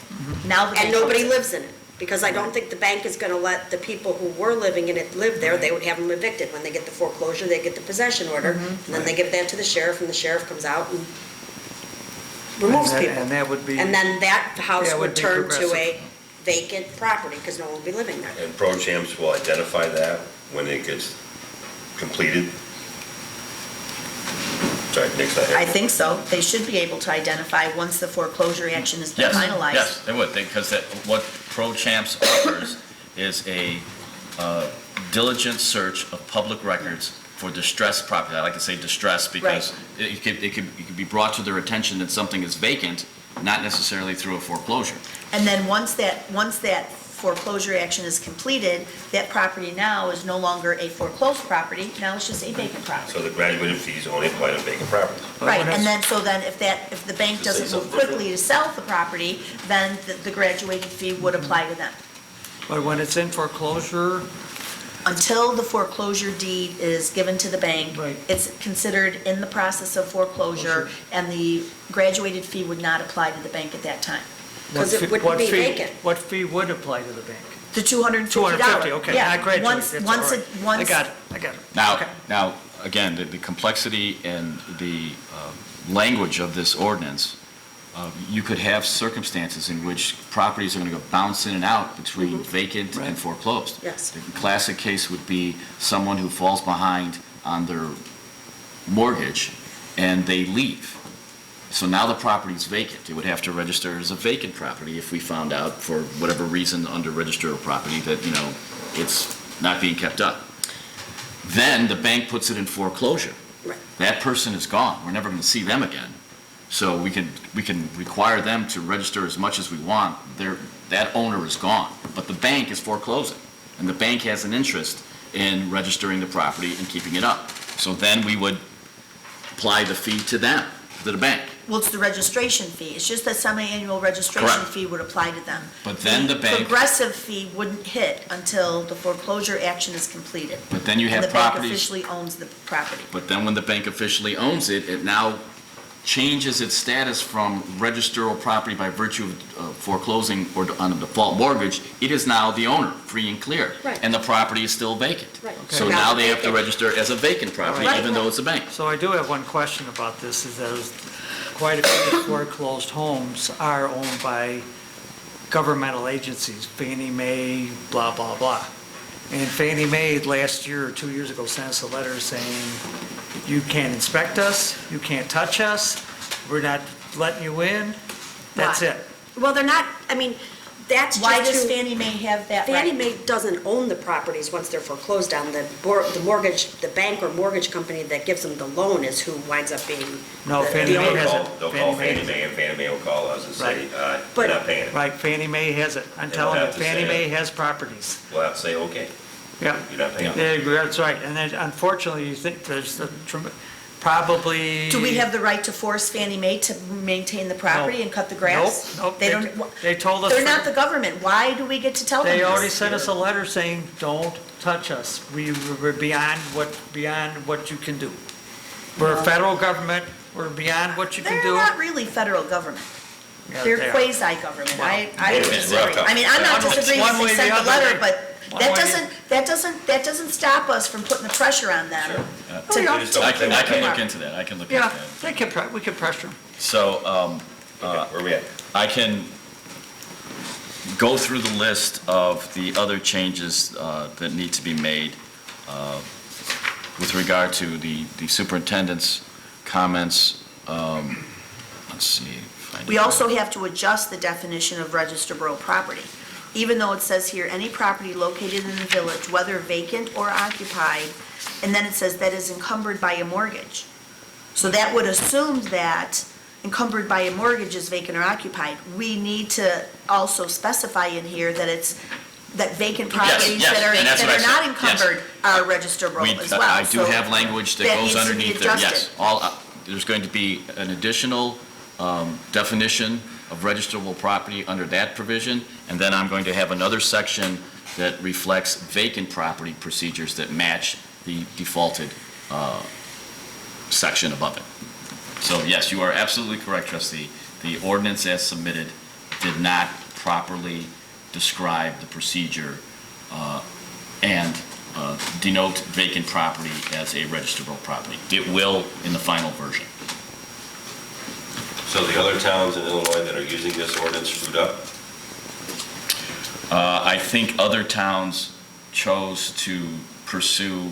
Now the
and
bank
nobody
owns it.
lives in it. Because I don't think the bank is gonna let the people who were living in it live there, they would have them evicted. When they get the foreclosure, they get the possession order, and then they give that to the sheriff, and the sheriff comes out and removes
And that-
people.
and that would be-
And then that house
That would
would
be
turn to
progressive.
a vacant property, because no one would be living there.
And Pro-Champs will identify that when it gets completed? Sorry, Nick's not here.
I think so. They should be able to identify once the foreclosure action has been
Yes,
finalized.
yes, they would, because what Pro-Champs offers is a diligent search of public records for distressed property. I like to say distressed because it could be brought to their attention that something is vacant, not necessarily through a foreclosure.
And then once that foreclosure action is completed, that property now is no longer a foreclosed property, now it's just a vacant property.
So the graduated fees only apply to vacant properties.
Right, and then, if the bank
Just say
doesn't move
something
quickly to sell the property, then the graduated fee would apply to them.
But when it's in foreclosure,
Until the foreclosure deed is given to the bank,
Right.
it's considered in the process of foreclosure, and the graduated fee would not apply to the bank at that time.
Because
what
it
fee-
wouldn't
what
be
fee-
vacant.
What fee would apply to the bank?
The $250.
250, okay,
Yeah,
I graduated,
once-
that's
once
all right.
it- once-
I got it.
Now,
Okay.
now, again, the complexity and the language of this ordinance, you could have circumstances in which properties are going to go bounce in and out between vacant and foreclosed.
Yes.
The classic case would be someone who falls behind on their mortgage and they leave. So now the property's vacant. It would have to register as a vacant property if we found out for whatever reason under register of property that, it's not being kept up. Then the bank puts it in foreclosure.
Right.
That person is gone. We're never going to see them again. So we can require them to register as much as we want. That owner is gone. But the bank is foreclosing. And the bank has an interest in registering the property and keeping it up. So then we would apply the fee to them, to the bank.
Well, it's the registration fee. It's just that semi-annual registration
Correct.
fee would apply to them.
But then the bank-
Progressive fee wouldn't hit until the foreclosure action is completed.
But then you have
And the bank
properties.
officially owns the property.
But then when the bank officially owns it, it now changes its status from registerable property by virtue of foreclosing or on a default mortgage. It is now the owner, free and clear.
Right.
And the property is still vacant.
Right.
So
Okay.
now they have to register as a vacant property,
Right.
even though it's a bank.
So I do have one question about this, is that quite a few foreclosed homes are owned by governmental agencies, Fannie Mae, blah, blah, blah. And Fannie Mae last year or 2 years ago sent us a letter saying, you can't inspect us, you can't touch us, we're not letting you in, that's
Why?
it.
Well, they're not, I mean, that's just
Why does
who-
Fannie Mae have that right?
Fannie Mae doesn't own the properties once they're foreclosed on. The mortgage, the bank or mortgage company that gives them the loan is who winds up being
No,
the
Fannie Mae
owner.
has it.
They'll call Fannie Mae, and Fannie Mae will call us and say,
But-
you're not paying it.
Right, Fannie Mae has it, I'm
They
telling
don't
you,
have to
Fannie
say
Mae
it.
has properties.
We'll have to say, okay,
Yeah.
you're not paying it.
Yeah, that's right, and then unfortunately, you think there's probably.
Do we have the right to force Fannie Mae to maintain the property
No.
and cut the grass?
Nope,
They
nope,
don't.
they told us.
They're not the government. Why do we get to tell them
They
this?
already sent us a letter saying, don't touch us. We're beyond what you can do. We're a federal government, we're beyond what you can
They're
do.
not really federal government.
Yeah,
They're
they are.
quasi-government. I
Well,
disagree.
yeah.
I mean, I'm not
One way-
disagreeing
one
if
way
they
or
sent
the
the
other,
letter, but
one
that
way-
doesn't stop us from putting the pressure on them.
Oh,
to-
yeah.
They just don't
I
say
can
okay.
look into that. I can look into
Yeah,
that.
we can pressure them.
So,
Okay, where we at?
I can go through the list of the other changes that need to be made with regard to the superintendent's comments. Let's see. if I-
We also have to adjust the definition of registrable property. Even though it says here, any property located in the village, whether vacant or occupied, and then it says that is encumbered by a mortgage. So that would assume that encumbered by a mortgage is vacant or occupied. We need to also specify in here that that vacant properties
yes,
that are
and that's what I
not
said,
encumbered are registrable as well.
I do
So
have language that
that
goes
needs to be
underneath there, yes.
adjusted.
There's going to be an additional definition of registrable property under that provision, and then I'm going to have another section that reflects vacant property procedures that match the defaulted section above it. So yes, you are absolutely correct, trustee. The ordinance as submitted did not properly describe the procedure and denote vacant property as a registrable property. It will in the final version.
So the other towns in Illinois that are using this ordinance screwed up?
I think other towns chose to pursue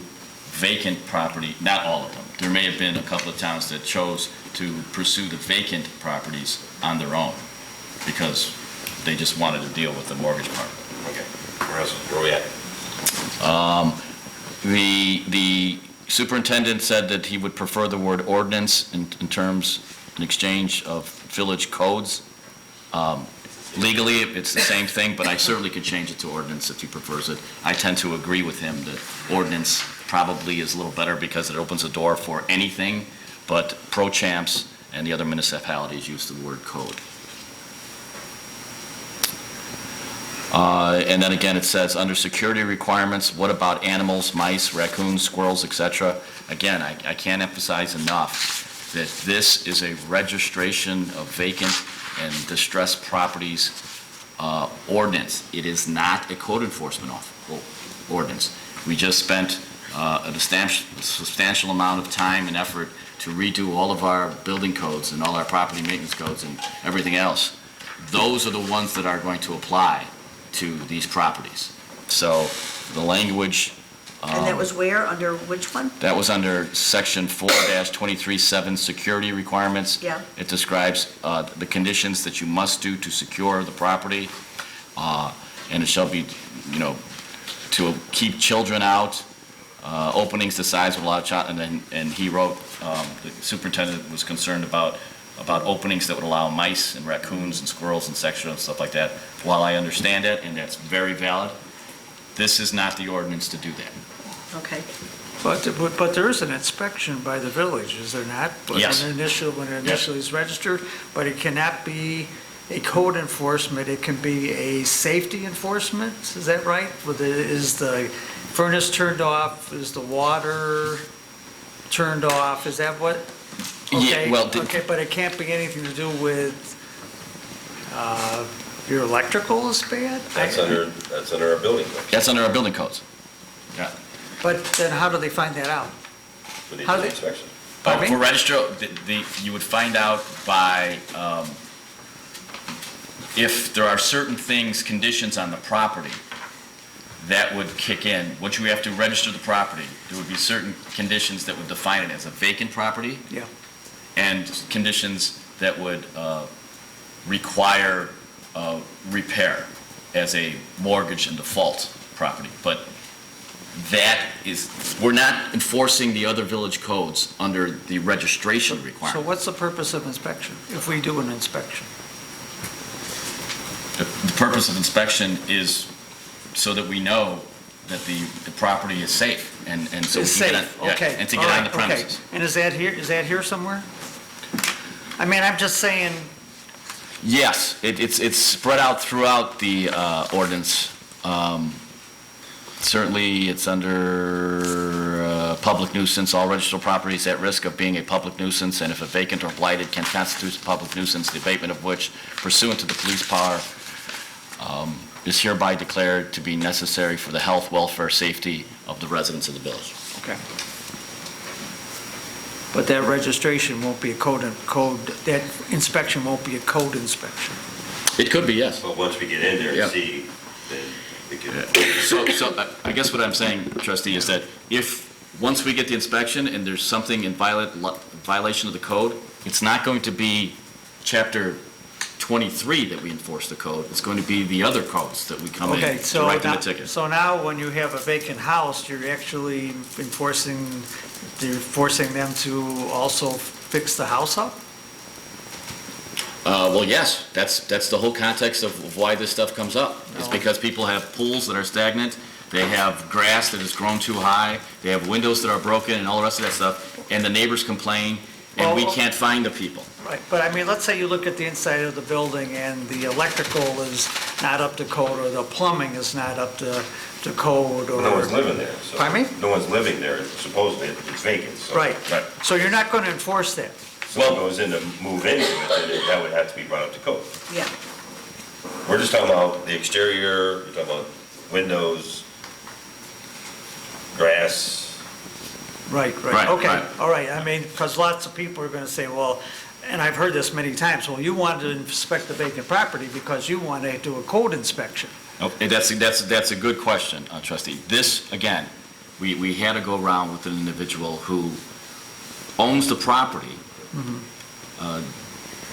vacant property, not all of them. There may have been a couple of towns that chose to pursue the vacant properties on their own because they just wanted to deal with the mortgage part.
Okay, where are we at?
The superintendent said that he would prefer the word ordinance in terms, in exchange of village codes. Legally, it's the same thing, but I certainly could change it to ordinance if he prefers it. I tend to agree with him that ordinance probably is a little better because it opens the door for anything, but pro-champs and the other municipalities use the word code. And then again, it says, under security requirements, what about animals, mice, raccoons, squirrels, etc.? Again, I can't emphasize enough that this is a registration of vacant and distressed properties ordinance. It is not a code enforcement ordinance. We just spent a substantial amount of time and effort to redo all of our building codes and all our property maintenance codes and everything else. Those are the ones that are going to apply to these properties. So the language...
And that was where, under which one?
That was under section 4-23-7, security requirements.
Yeah.
It describes the conditions that you must do to secure the property, and it shall be, to keep children out, openings the size of a lot of child, and he wrote, the superintendent was concerned about openings that would allow mice and raccoons and squirrels and and stuff like that. While I understand it, and that's very valid, this is not the ordinance to do that.
Okay.
But there is an inspection by the village, is there not?
Yes.
When it initially is registered, but it cannot be a code enforcement, it can be a safety enforcement, is that right? Is the furnace turned off, is the water turned off, is that what? Okay,
Yeah, well...
Okay, but it can't be anything to do with your electrical is bad?
That's under our building code.
That's under our building codes. Yeah.
But then how do they find that out?
For the
How do they-
inspection.
Pardon me?
For register, you would find out by, if there are certain things, conditions on the property that would kick in. Once you have to register the property, there would be certain conditions that would define it as a vacant property.
Yeah.
And conditions that would require repair as a mortgage and default property. But we're not enforcing the other village codes under the registration
So
requirement.
what's the purpose of inspection, if we do an inspection?
The purpose of inspection is so that we know that the property is safe and so.
It's
we can get
safe,
on- yeah,
okay.
And to
All
get on
right,
the
okay.
premises.
And is that here somewhere? I mean, I'm just saying,
Yes, it's spread out throughout the ordinance. Certainly, it's under public nuisance. All registered properties at risk of being a public nuisance, and if a vacant or blighted can constitute a public nuisance, the abatement of which pursuant to the police power is hereby declared to be necessary for the health, welfare, safety of the residents of the village.
okay. But that registration won't be a that inspection won't be a code inspection.
It could be, yes.
But once we get in there
Yeah.
and see, then it could...
So I guess what I'm saying, trustee, is that once we get the inspection and there's something in violation of the code, it's not going to be chapter 23 that we enforce the code. It's going to be the other codes that we come in
Okay,
to write them a ticket.
so now when you have a vacant house, you're actually forcing them to also fix the house up?
Well, yes, that's the whole context of why this stuff comes up. It's
No.
because people have pools that are stagnant, they have grass that has grown too high, they have windows that are broken and all the rest of that stuff, and the neighbors complain, and we
Well-
can't find the people.
Right, but I mean, let's say you look at the inside of the building and the electrical is not up to code, or the plumbing is not up to code, or...
No one's living there, so...
Pardon me?
No one's living there, supposedly, it's vacant, so...
Right.
Right.
So you're not going to enforce that?
Someone goes in to move into it, then that would have to be brought up to code.
Yeah.
We're just talking about the exterior, we're talking about windows, grass...
Right,
Right,
okay,
right.
all right. I mean, because lots of people are going to say, well, and I've heard this many times, well, you wanted to inspect the vacant property because you want to do a code inspection.
Okay, that's a good question, trustee. This, again, we had to go around with an individual who owns the property,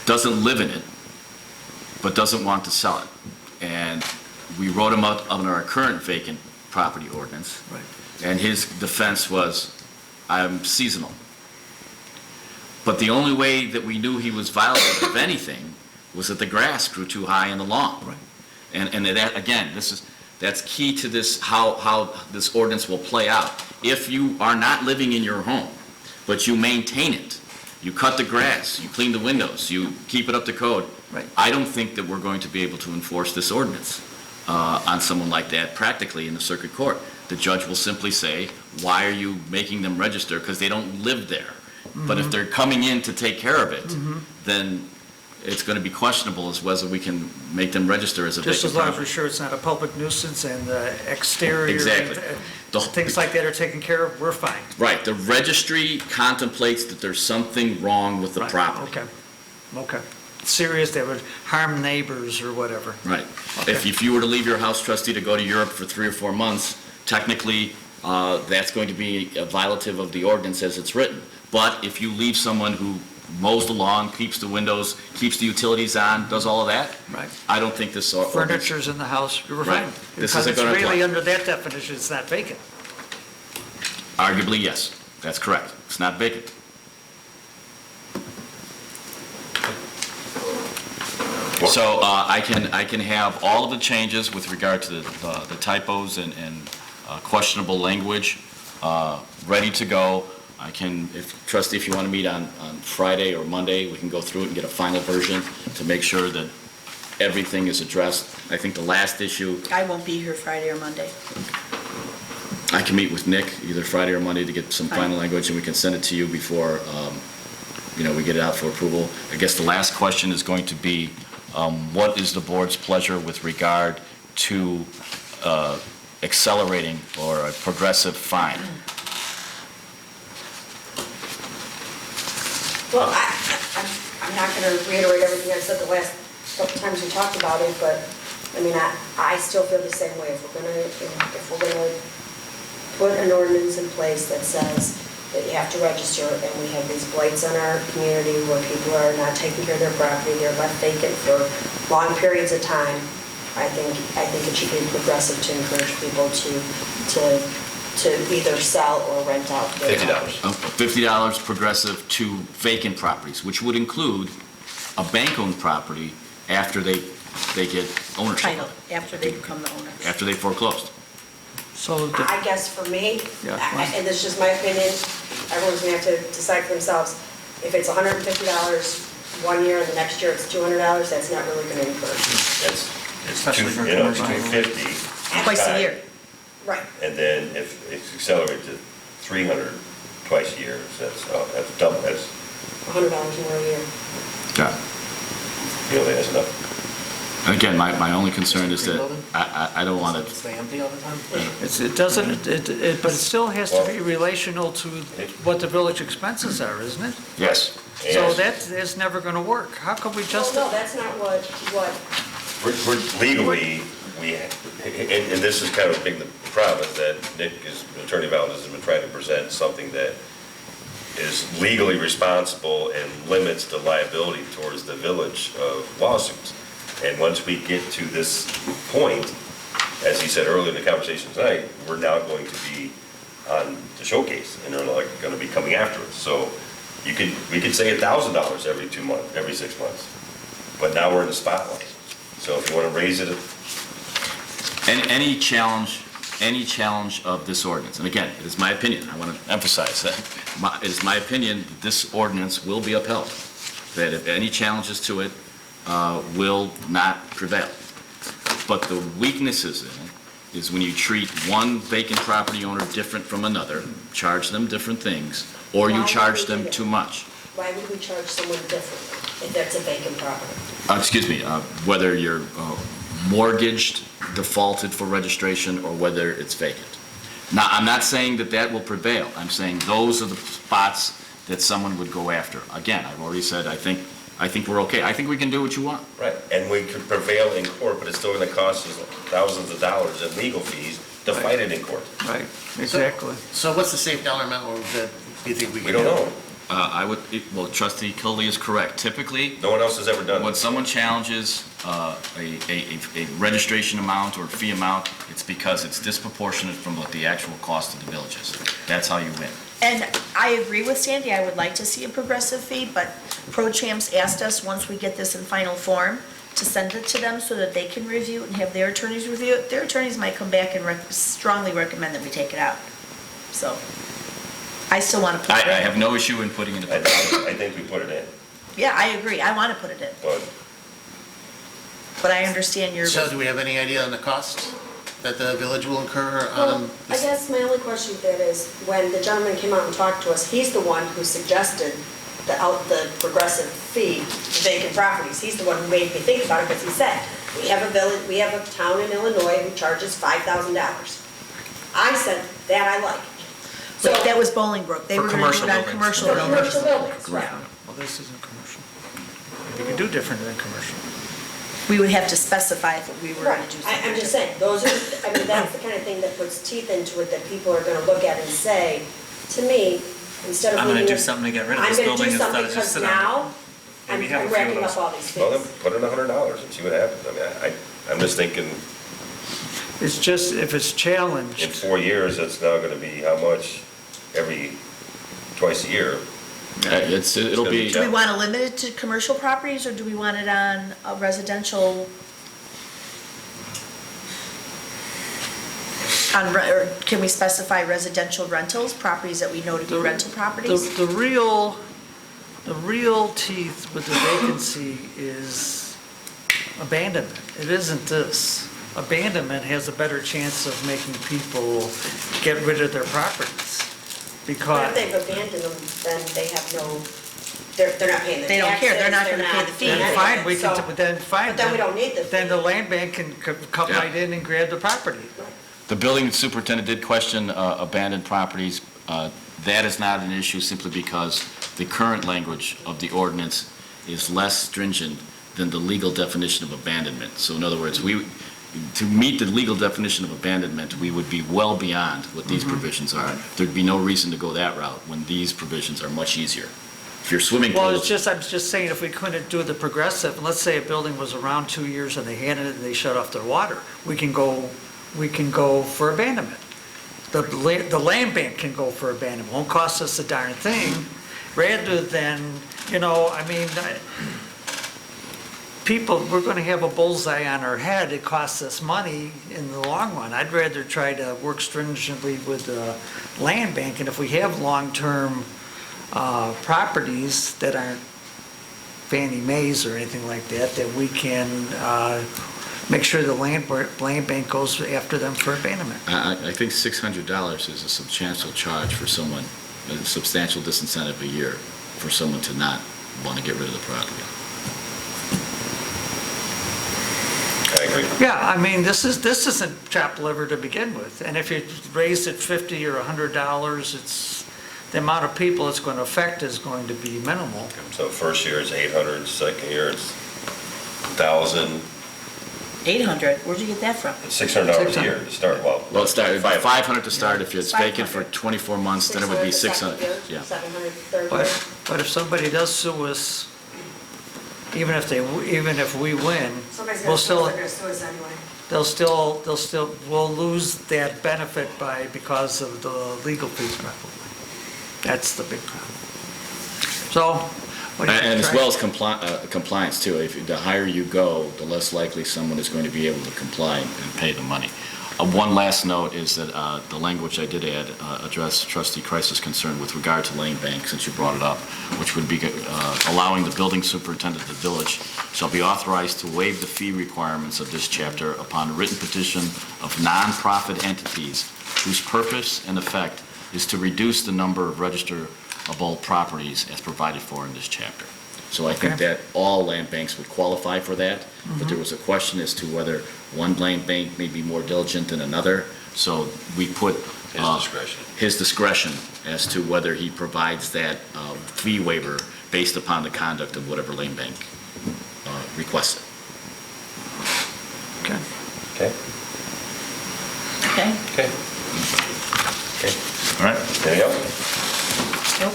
doesn't live in it, but doesn't want to sell it. And we wrote him up under our current vacant property ordinance.
Right.
And his defense was, I'm seasonal. But the only way that we knew he was violative of anything was that the grass grew too high in the lawn.
Right.
And that, again, that's key to this, how this ordinance will play out. If you are not living in your home, but you maintain it, you cut the grass, you clean the windows, you keep it up to code,
Right.
I don't think that we're going to be able to enforce this ordinance on someone like that practically in the circuit court. The judge will simply say, why are you making them register? Because they don't live there. But if they're coming in to take care of it, then it's going to be questionable is whether we can make them register as a
Just
vacant
as long as we're
property.
sure it's not a public nuisance and the exterior.
Exactly.
Things like that are taken care of, we're fine.
Right, the registry contemplates that there's something wrong with the
Right,
property.
Okay. Serious, that would harm neighbors or whatever.
Right.
Okay.
If you were to leave your house, trustee, to go to Europe for 3 or 4 months, technically, that's going to be a violative of the ordinance as it's written. But if you leave someone who mows the lawn, keeps the windows, keeps the utilities on, does all of that,
Right.
I don't think this ordinance...
Furniture's in the house, we're
Right.
fine.
This
Because
isn't
it's
gonna
really,
apply.
under that definition, it's not vacant.
Arguably, yes, that's correct. It's not vacant. So I can have all of the changes with regard to the typos and questionable language ready to go. I can, trustee, if you want to meet on Friday or Monday, we can go through it and get a final version to make sure that everything is addressed. I think the last issue,
I won't be here Friday or Monday.
I can meet with Nick either Friday or Monday to get some
Fine.
final language, and we can send it to you before, we get it out for approval. I guess the last question is going to be, what is the board's pleasure with regard to accelerating or a progressive fine?
Well, I'm not going to reiterate everything I said the last couple times we talked about it, but, I mean, I still feel the same way. If we're going to put an ordinance in place that says that you have to register, and we have these blights on our community where people are not taking care of their property, they're left vacant for long periods of time, I think it should be progressive to encourage people to either sell or rent out their house.
$50 progressive to vacant properties, which would include a bank-owned property after they get ownership.
Title, after they become the owners.
After they foreclosed.
So,
I guess for me,
Yeah.
and this is just my opinion, everyone's gonna have to decide for themselves. If it's $150 one year and the next year it's $200, that's not really gonna encourage.
It's
Especially for
it's
commercial.
250.
Twice a year.
Right.
And then if it's accelerated to 300 twice a year, that's double, that's,
$100 more a year.
Yeah.
you know, that's enough.
And again, my only concern is that I don't want to,
Stay empty all the time?
it doesn't, but it still has to be relational to what the village expenses are, isn't it?
Yes.
So
And
that is never going to work. How can we
Well,
just,
no, that's not what,
we're legally, and this is kind of being the problem, is that Nick, Attorney Valdez, has been trying to present something that is legally responsible and limits the liability towards the village of lawsuits. And once we get to this point, as he said earlier in the conversation tonight, we're now going to be on the showcase, and they're like going to be coming after us. So we could say $1,000 every 2 months, every 6 months, but now we're in the spotlight. So if you want to raise it,
any challenge of this ordinance, and again, it is my opinion, I want to emphasize that, it is my opinion that this ordinance will be upheld, that if any challenges to it will not prevail. But the weaknesses in it is when you treat one vacant property owner different from another, charge them different things, or you charge them too much.
why would we charge someone differently if that's a vacant property?
Whether you're mortgaged, defaulted for registration, or whether it's vacant. Now, I'm not saying that will prevail. I'm saying those are the spots that someone would go after. Again, I've already said, I think we're okay. I think we can do what you want.
right, and we could prevail in court, but it's still going to cost us thousands of dollars in legal fees to fight it in court.
right, exactly.
So what's the safe dollar amount that you think we can
We
do?
don't know.
Trustee Kilby is correct. Typically,
No one else has ever done
when
it.
someone challenges a registration amount or fee amount, it's because it's disproportionate from what the actual cost of the village is. That's how you win.
And I agree with Sandy, I would like to see a progressive fee, but Pro Champs asked us, once we get this in final form, to send it to them so that they can review it and have their attorneys review it. Their attorneys might come back and strongly recommend that we take it out. So, I still want to put
I
it in.
have no issue in putting it in.
I think we put it in,
Yeah, I agree, I want to put it in, but I understand your.
So do we have any idea on the cost that the village will incur
Well,
on
I
this?
guess my only question with that is, when the gentleman came out and talked to us, he's the one who suggested the progressive fee to vacant properties. He's the one who made me think about it, because he said, we have a town in Illinois who charges $5,000. I said, that I like. So
Wait, that was Bolingbrook. They
For
were going to do it on
commercial
commercial buildings.
commercial buildings, right.
Well, this isn't commercial. You can do different than commercial.
We would have to specify if we were going
Right,
to do something.
I'm just saying, those are, I mean, that's the kind of thing that puts teeth into it, that people are gonna look at and say, to me, instead of.
I'm gonna
leaving
do
it-
something to get rid of this building instead of just sit on it.
I'm gonna do something, because now,
And we have a
I'm
few of
racking up
those.
all these
Well, then
fees.
put in $100 and see what happens. I mean, I'm just thinking,
It's just, if it's
in
challenged,
4 years, it's now gonna be how much twice a year?
It'll be,
Do we want to limit it to commercial properties, or do we want it on a residential? Or can we specify residential rentals, properties that we know to be rental properties?
the real teeth with the vacancy is abandonment. It isn't this. Abandonment has a better chance of making people get rid of their properties,
But
because.
if they've abandoned them, then they have no, they're not paying the taxes.
They don't care. They're not gonna pay the fee.
Then fine, we can,
So-
then fine.
But then we don't need the
Then
fee.
the land bank can come
Yeah.
right in and grab the property.
the building superintendent did question abandoned properties. That is not an issue simply because the current language of the ordinance is less stringent than the legal definition of abandonment. So in other words, to meet the legal definition of abandonment, we would be well beyond what these provisions are. There'd be no reason to go that route when these provisions are much easier. If your swimming pool
Well,
is...
I'm just saying, if we couldn't do the progressive, let's say a building was around 2 years and they had it and they shut off their water, we can go for abandonment. The land bank can go for abandonment, won't cost us a darn thing, rather than, people, we're gonna have a bullseye on our head, it costs us money in the long run. I'd rather try to work stringently with the land bank, and if we have long-term properties that aren't Fannie Mae's or anything like that, that we can make sure the land bank goes after them for abandonment.
I think $600 is a substantial charge for someone, a substantial disincentive a year for someone to not want to get rid of the property.
I agree.
Yeah, this isn't chopped liver to begin with, and if you raise it $50 or $100, it's, the amount of people it's going to affect is going to be minimal.
So first year is 800, second year it's 1,000,
800, where'd you get that from?
$600 a year to start,
Well, it's started by 500 to start. If it's vacant for
500.
24 months, then it would be 600. Yeah.
700, third
But,
year.
but if somebody does sue us, even if we win,
Somebody's
we'll
gonna sue us,
still,
they're gonna sue us anyway.
we'll lose that benefit because of the legal fees probably. That's the big problem. So, what do you
And as
try?
well as compliance too. The higher you go, the less likely someone is going to be able to comply and pay the money. One last note is that the language I did add addressed Trustee Kreis's concern with regard to land bank, since you brought it up, which would be allowing the building superintendent of the village shall be authorized to waive the fee requirements of this chapter upon written petition of nonprofit entities whose purpose and effect is to reduce the number of registerable properties as provided for in this chapter. So I think
Okay.
that all land banks would qualify for that, but there was a question as to whether one land bank may be more diligent than another. So we put
His discretion.
his discretion as to whether he provides that fee waiver based upon the conduct of whatever land bank requests it.
Okay.
Okay,
Okay?
okay. Okay,
All right?
anything else?
Nope.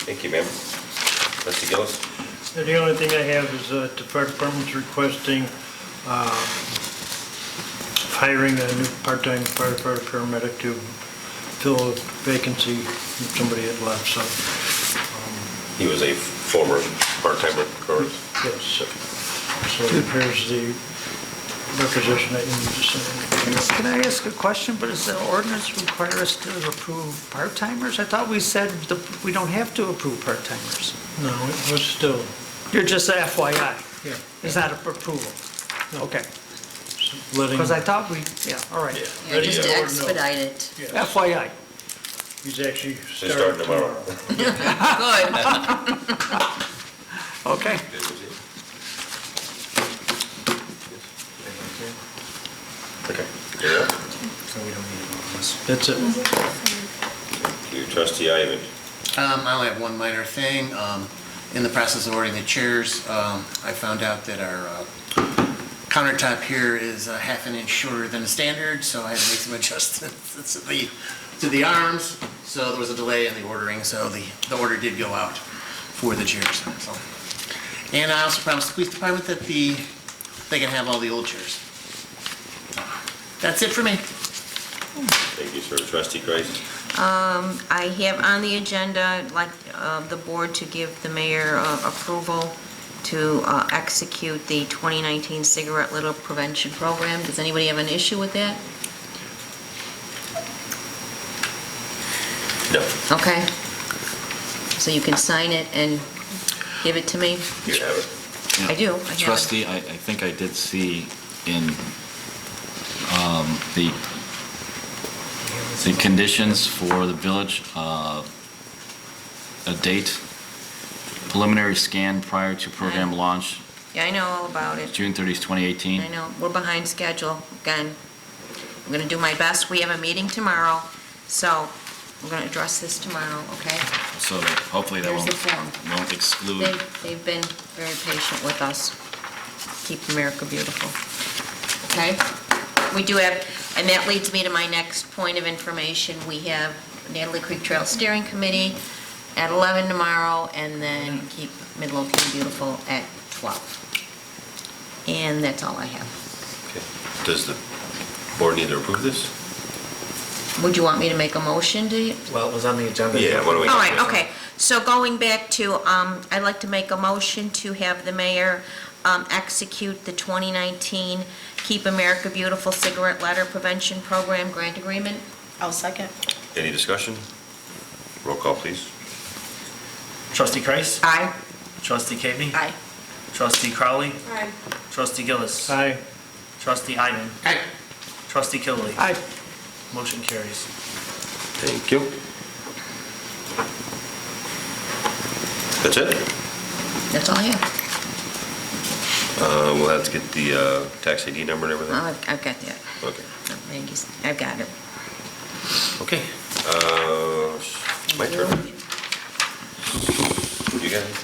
Thank you, ma'am. Trustee Gillis?
The only thing I have is the fire department's requesting hiring a new part-time firefighter paramedic to fill a vacancy somebody had left, so,
He was a former part-timer, correct?
yes. So here's the requisition that you need to send.
Can I ask a question, but does the ordinance require us to approve part-timers? I thought we said that we don't have to approve part-timers.
No, it was still,
You're just FYI,
yeah,
it's not a approval. Okay,
letting,
because I thought all right,
Yeah, just to expedite it.
FYI.
He's actually
He's starting tomorrow.
Good.
Okay.
Okay. Yeah.
That's it.
You, Trustee Ivan.
I only have one minor thing. In the process of ordering the chairs, I found out that our countertop here is a half an inch shorter than the standard, so I had to make some adjustments to the arms. So there was a delay in the ordering, so the order did go out for the chairs. So. And I also promised the police department that they can have all the old chairs. That's it for me.
Thank you, sir. Trustee Christ.
I have on the agenda, I'd like the board to give the mayor approval to execute the 2019 cigarette litter prevention program. Does anybody have an issue with that?
No.
Okay. So you can sign it and give it to me?
You have it.
I do. I have it.
Trustee, I think I did see in the conditions for the village, a date, preliminary scan prior to program launch,
Yeah, I know all about it.
June 30th, 2018.
I know, we're behind schedule again. I'm gonna do my best. We have a meeting tomorrow, so we're gonna address this tomorrow, okay?
So that hopefully that
There's the form.
won't exclude.
They've been very patient with us. Keep America beautiful. Okay? We do have, and that leads me to my next point of information. We have Natalie Creek Trail Steering Committee at 11 tomorrow, and then keep Midlothian beautiful at 12. And that's all I have.
Okay. Does the board need to approve this?
Would you want me to make a motion to?
Well, it was on the agenda.
Yeah, why don't we?
All right, okay. So going back to, I'd like to make a motion to have the mayor execute the 2019 Keep America Beautiful Cigarette Litter Prevention Program Grant Agreement.
I'll second.
Any discussion? Roll call, please.
Trustee Kreis.
Aye.
Trustee Cabney.
Aye.
Trustee Crowley.
Aye.
Trustee Gillis.
Aye.
Trustee Ivan.
Aye.
Trustee Kilby.
Aye.
Motion carries.
Thank you. That's it?
That's all I have.
We'll have to get the tax ID number and everything?
I've got that.
Okay.
Maggie's, I've got it.
Okay. My turn. You got it?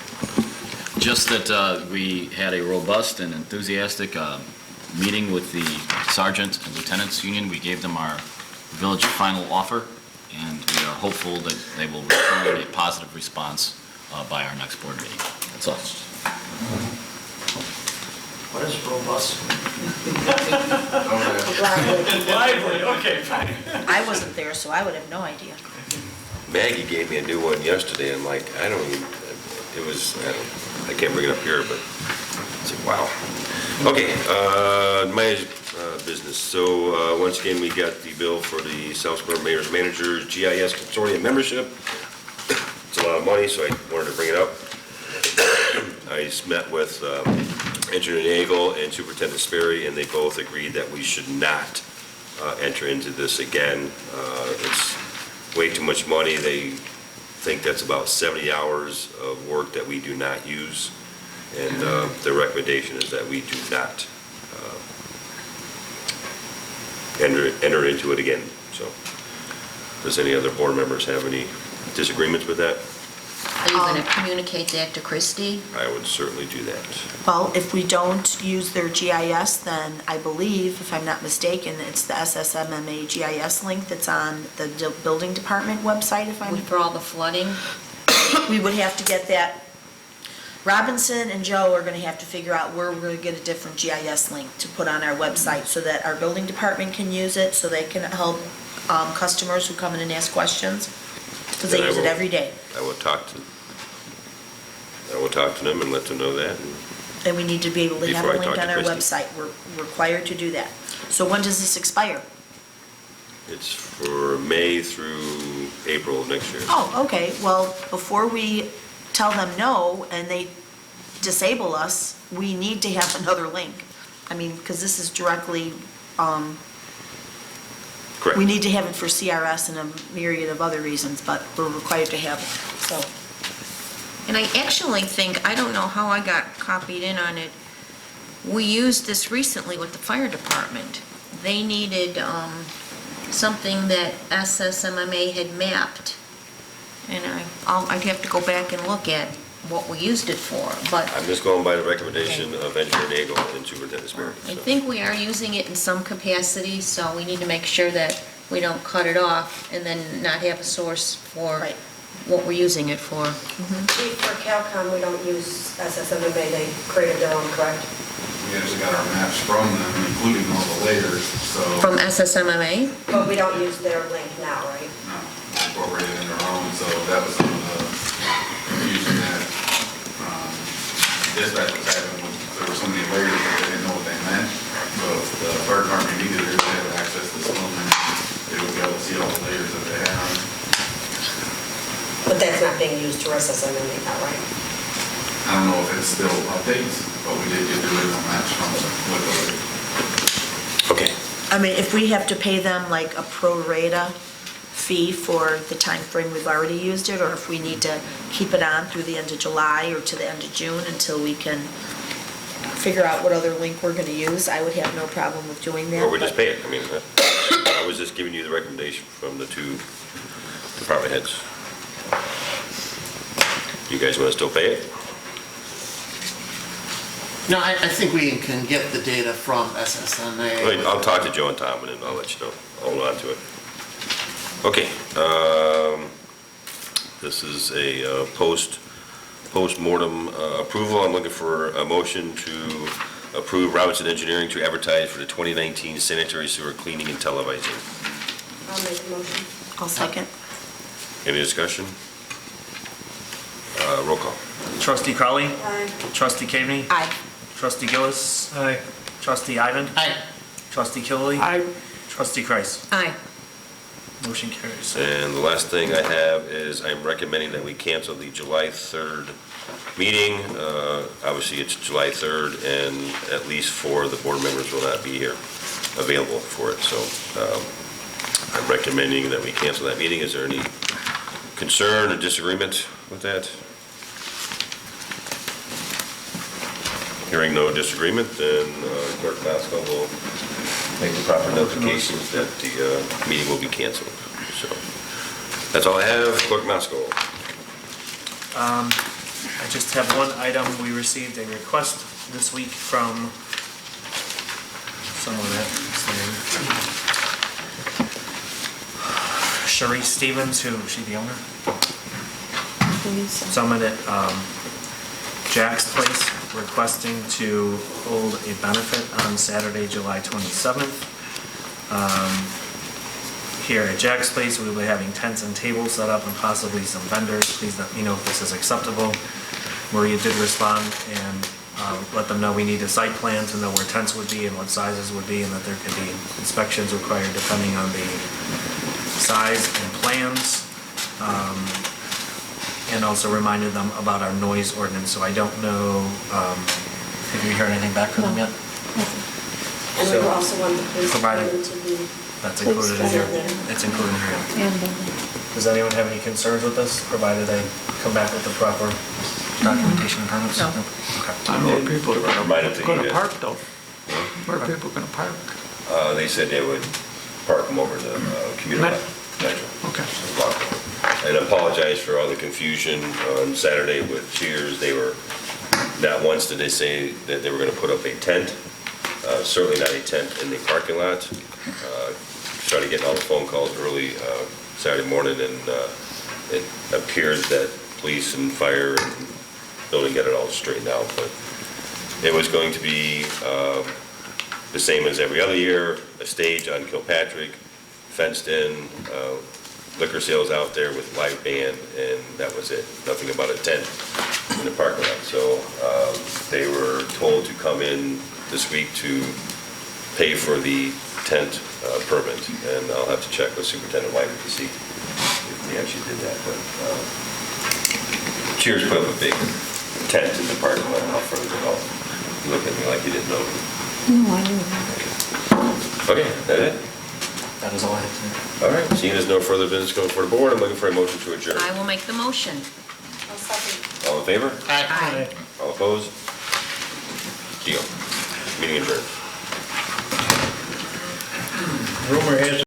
Just that we had a robust and enthusiastic meeting with the Sergeant and Lieutenants Union. We gave them our village final offer, and we are hopeful that they will return a positive response by our next board meeting. That's all.
What is robust?
Lively, okay, fine.
I wasn't there, so I would have no idea.
Maggie gave me a new one yesterday, and like, I don't even, it was, I can't bring it up here, but it's like, wow. Okay, my business. So once again, we got the bill for the South Suburban Mayor's Managers GIS Consortium membership. It's a lot of money, so I wanted to bring it up. I met with Engineer Nagel and Superintendent Sperry, and they both agreed that we should not enter into this again. It's way too much money. They think that's about 70 hours of work that we do not use, and the recommendation is that we do not enter into it again. So, does any other board members have any disagreements with that?
Are you going to communicate that to Christie?
I would certainly do that.
Well, if we don't use their GIS, then I believe, if I'm not mistaken, it's the SSMMA GIS link that's on the building department website, if I'm...
For all the flooding?
We would have to get that. Robinson and Joe are going to have to figure out where we're going to get a different GIS link to put on our website so that our building department can use it, so they can help customers who come in and ask questions, because they use it every day.
I will talk to them and let them know that.
And we need to be able to have a
Before I
link
talk to
on our
Christie.
website. We're required to do that. So when does this expire?
It's for May through April of next year.
Oh, okay. Well, before we tell them no and they disable us, we need to have another link. I mean, because this is directly
Correct.
We need to have it for CRS and a myriad of other reasons, but we're required to have it, so.
And I actually think, I don't know how I got copied in on it, we used this recently with the fire department. They needed something that SSMMA had mapped. And I'd have to go back and look at what we used it for, but
I'm just going by the recommendation of Engineer Nagel and Superintendent Sperry.
I think we are using it in some capacity, so we need to make sure that we don't cut it off and then not have a source for what we're using it for.
Chief, for Calcom, we don't use SSMMA, they created their own, correct?
We actually got our maps from them, including all the layers, so.
From SSMMA?
But we don't use their link now, right?
No, incorporated in their own, so that was some of the confusion that dispatch was having. There were so many layers that they didn't know what they meant. So if the fire department needed it, they have access to some of them, they would be able to see all the layers that they had on it.
But that's not being used to SSMMA now, right?
I don't know if it still updates, but we did get the original maps from them with the layers.
Okay.
I mean, if we have to pay them like a pro rata fee for the time frame we've already used it, or if we need to keep it on through the end of July or to the end of June until we can figure out what other link we're gonna use, I would have no problem with doing that.
Or we just pay it. I mean, I was just giving you the recommendation from the two department heads. You guys want to still pay it?
No, I think we can get the data from SSMA.
Wait, I'll talk to Joe and Tom, and then I'll let you know. Hold on to it. Okay, this is a post-mortem approval. I'm looking for a motion to approve Robinson Engineering to advertise for the 2019 sanitary sewer cleaning and televising.
I'll make a motion.
I'll second.
Any discussion? Roll call.
Trustee Crowley.
Aye.
Trustee Caveney.
Aye.
Trustee Gillis.
Aye.
Trustee Ivan.
Aye.
Trustee Killily.
I,
Trustee Kreis.
Aye.
Motion carries.
And the last thing I have is I'm recommending that we cancel the July 3rd meeting. Obviously, it's July 3rd, and at least 4 of the board members will not be here available for it. So I'm recommending that we cancel that meeting. Is there any concern or disagreement with that? Hearing no disagreement, then Clerk Masco will make the proper notifications that the meeting will be canceled. So that's all I have. Clerk Masco.
I just have one item. We received a request this week from someone at Cherie Stevens, who, is she the owner? Someone at Jack's Place requesting to hold a benefit on Saturday, July 27th. Here at Jack's Place, we will be having tents and tables set up and possibly some vendors. Please let me know if this is acceptable. Maria did respond and let them know we need a site plan to know where tents would be and what sizes would be, and that there could be inspections required depending on the size and plans. And also reminded them about our noise ordinance, so I don't know, have you heard anything back from them yet?
And we also want the police
Provided.
department to be.
That's included in here. It's included in here. Does anyone have any concerns with this, provided they come back with the proper documentation and permits?
No.
Okay.
I don't know where people are
Reminded to
gonna
you.
park though. Where are people gonna park?
They said they would park them over the commuter line. Metro.
Okay.
And apologize for all the confusion on Saturday with Cheers. They were, not once did they say that they were going to put up a tent, certainly not a tent in the parking lot. Started getting all the phone calls early Saturday morning, and it appears that police and fire and building got it all straightened out. But it was going to be the same as every other year, a stage on Kilpatrick, fenced in, liquor sales out there with live band, and that was it. Nothing about a tent in the parking lot. So they were told to come in this week to pay for the tent permit, and I'll have to check with Superintendent White to see if they actually did that. But Cheers put up a big tent in the parking lot. How far is it all? You look at me like you didn't know.
No, I didn't.
Okay, that it?
That is all I have to.
All right, seeing as no further business going for the board, I'm looking for a motion to adjourn.
I will make the motion.
All in favor?
Aye.
All opposed? Deal. Meeting adjourned.
Rumor has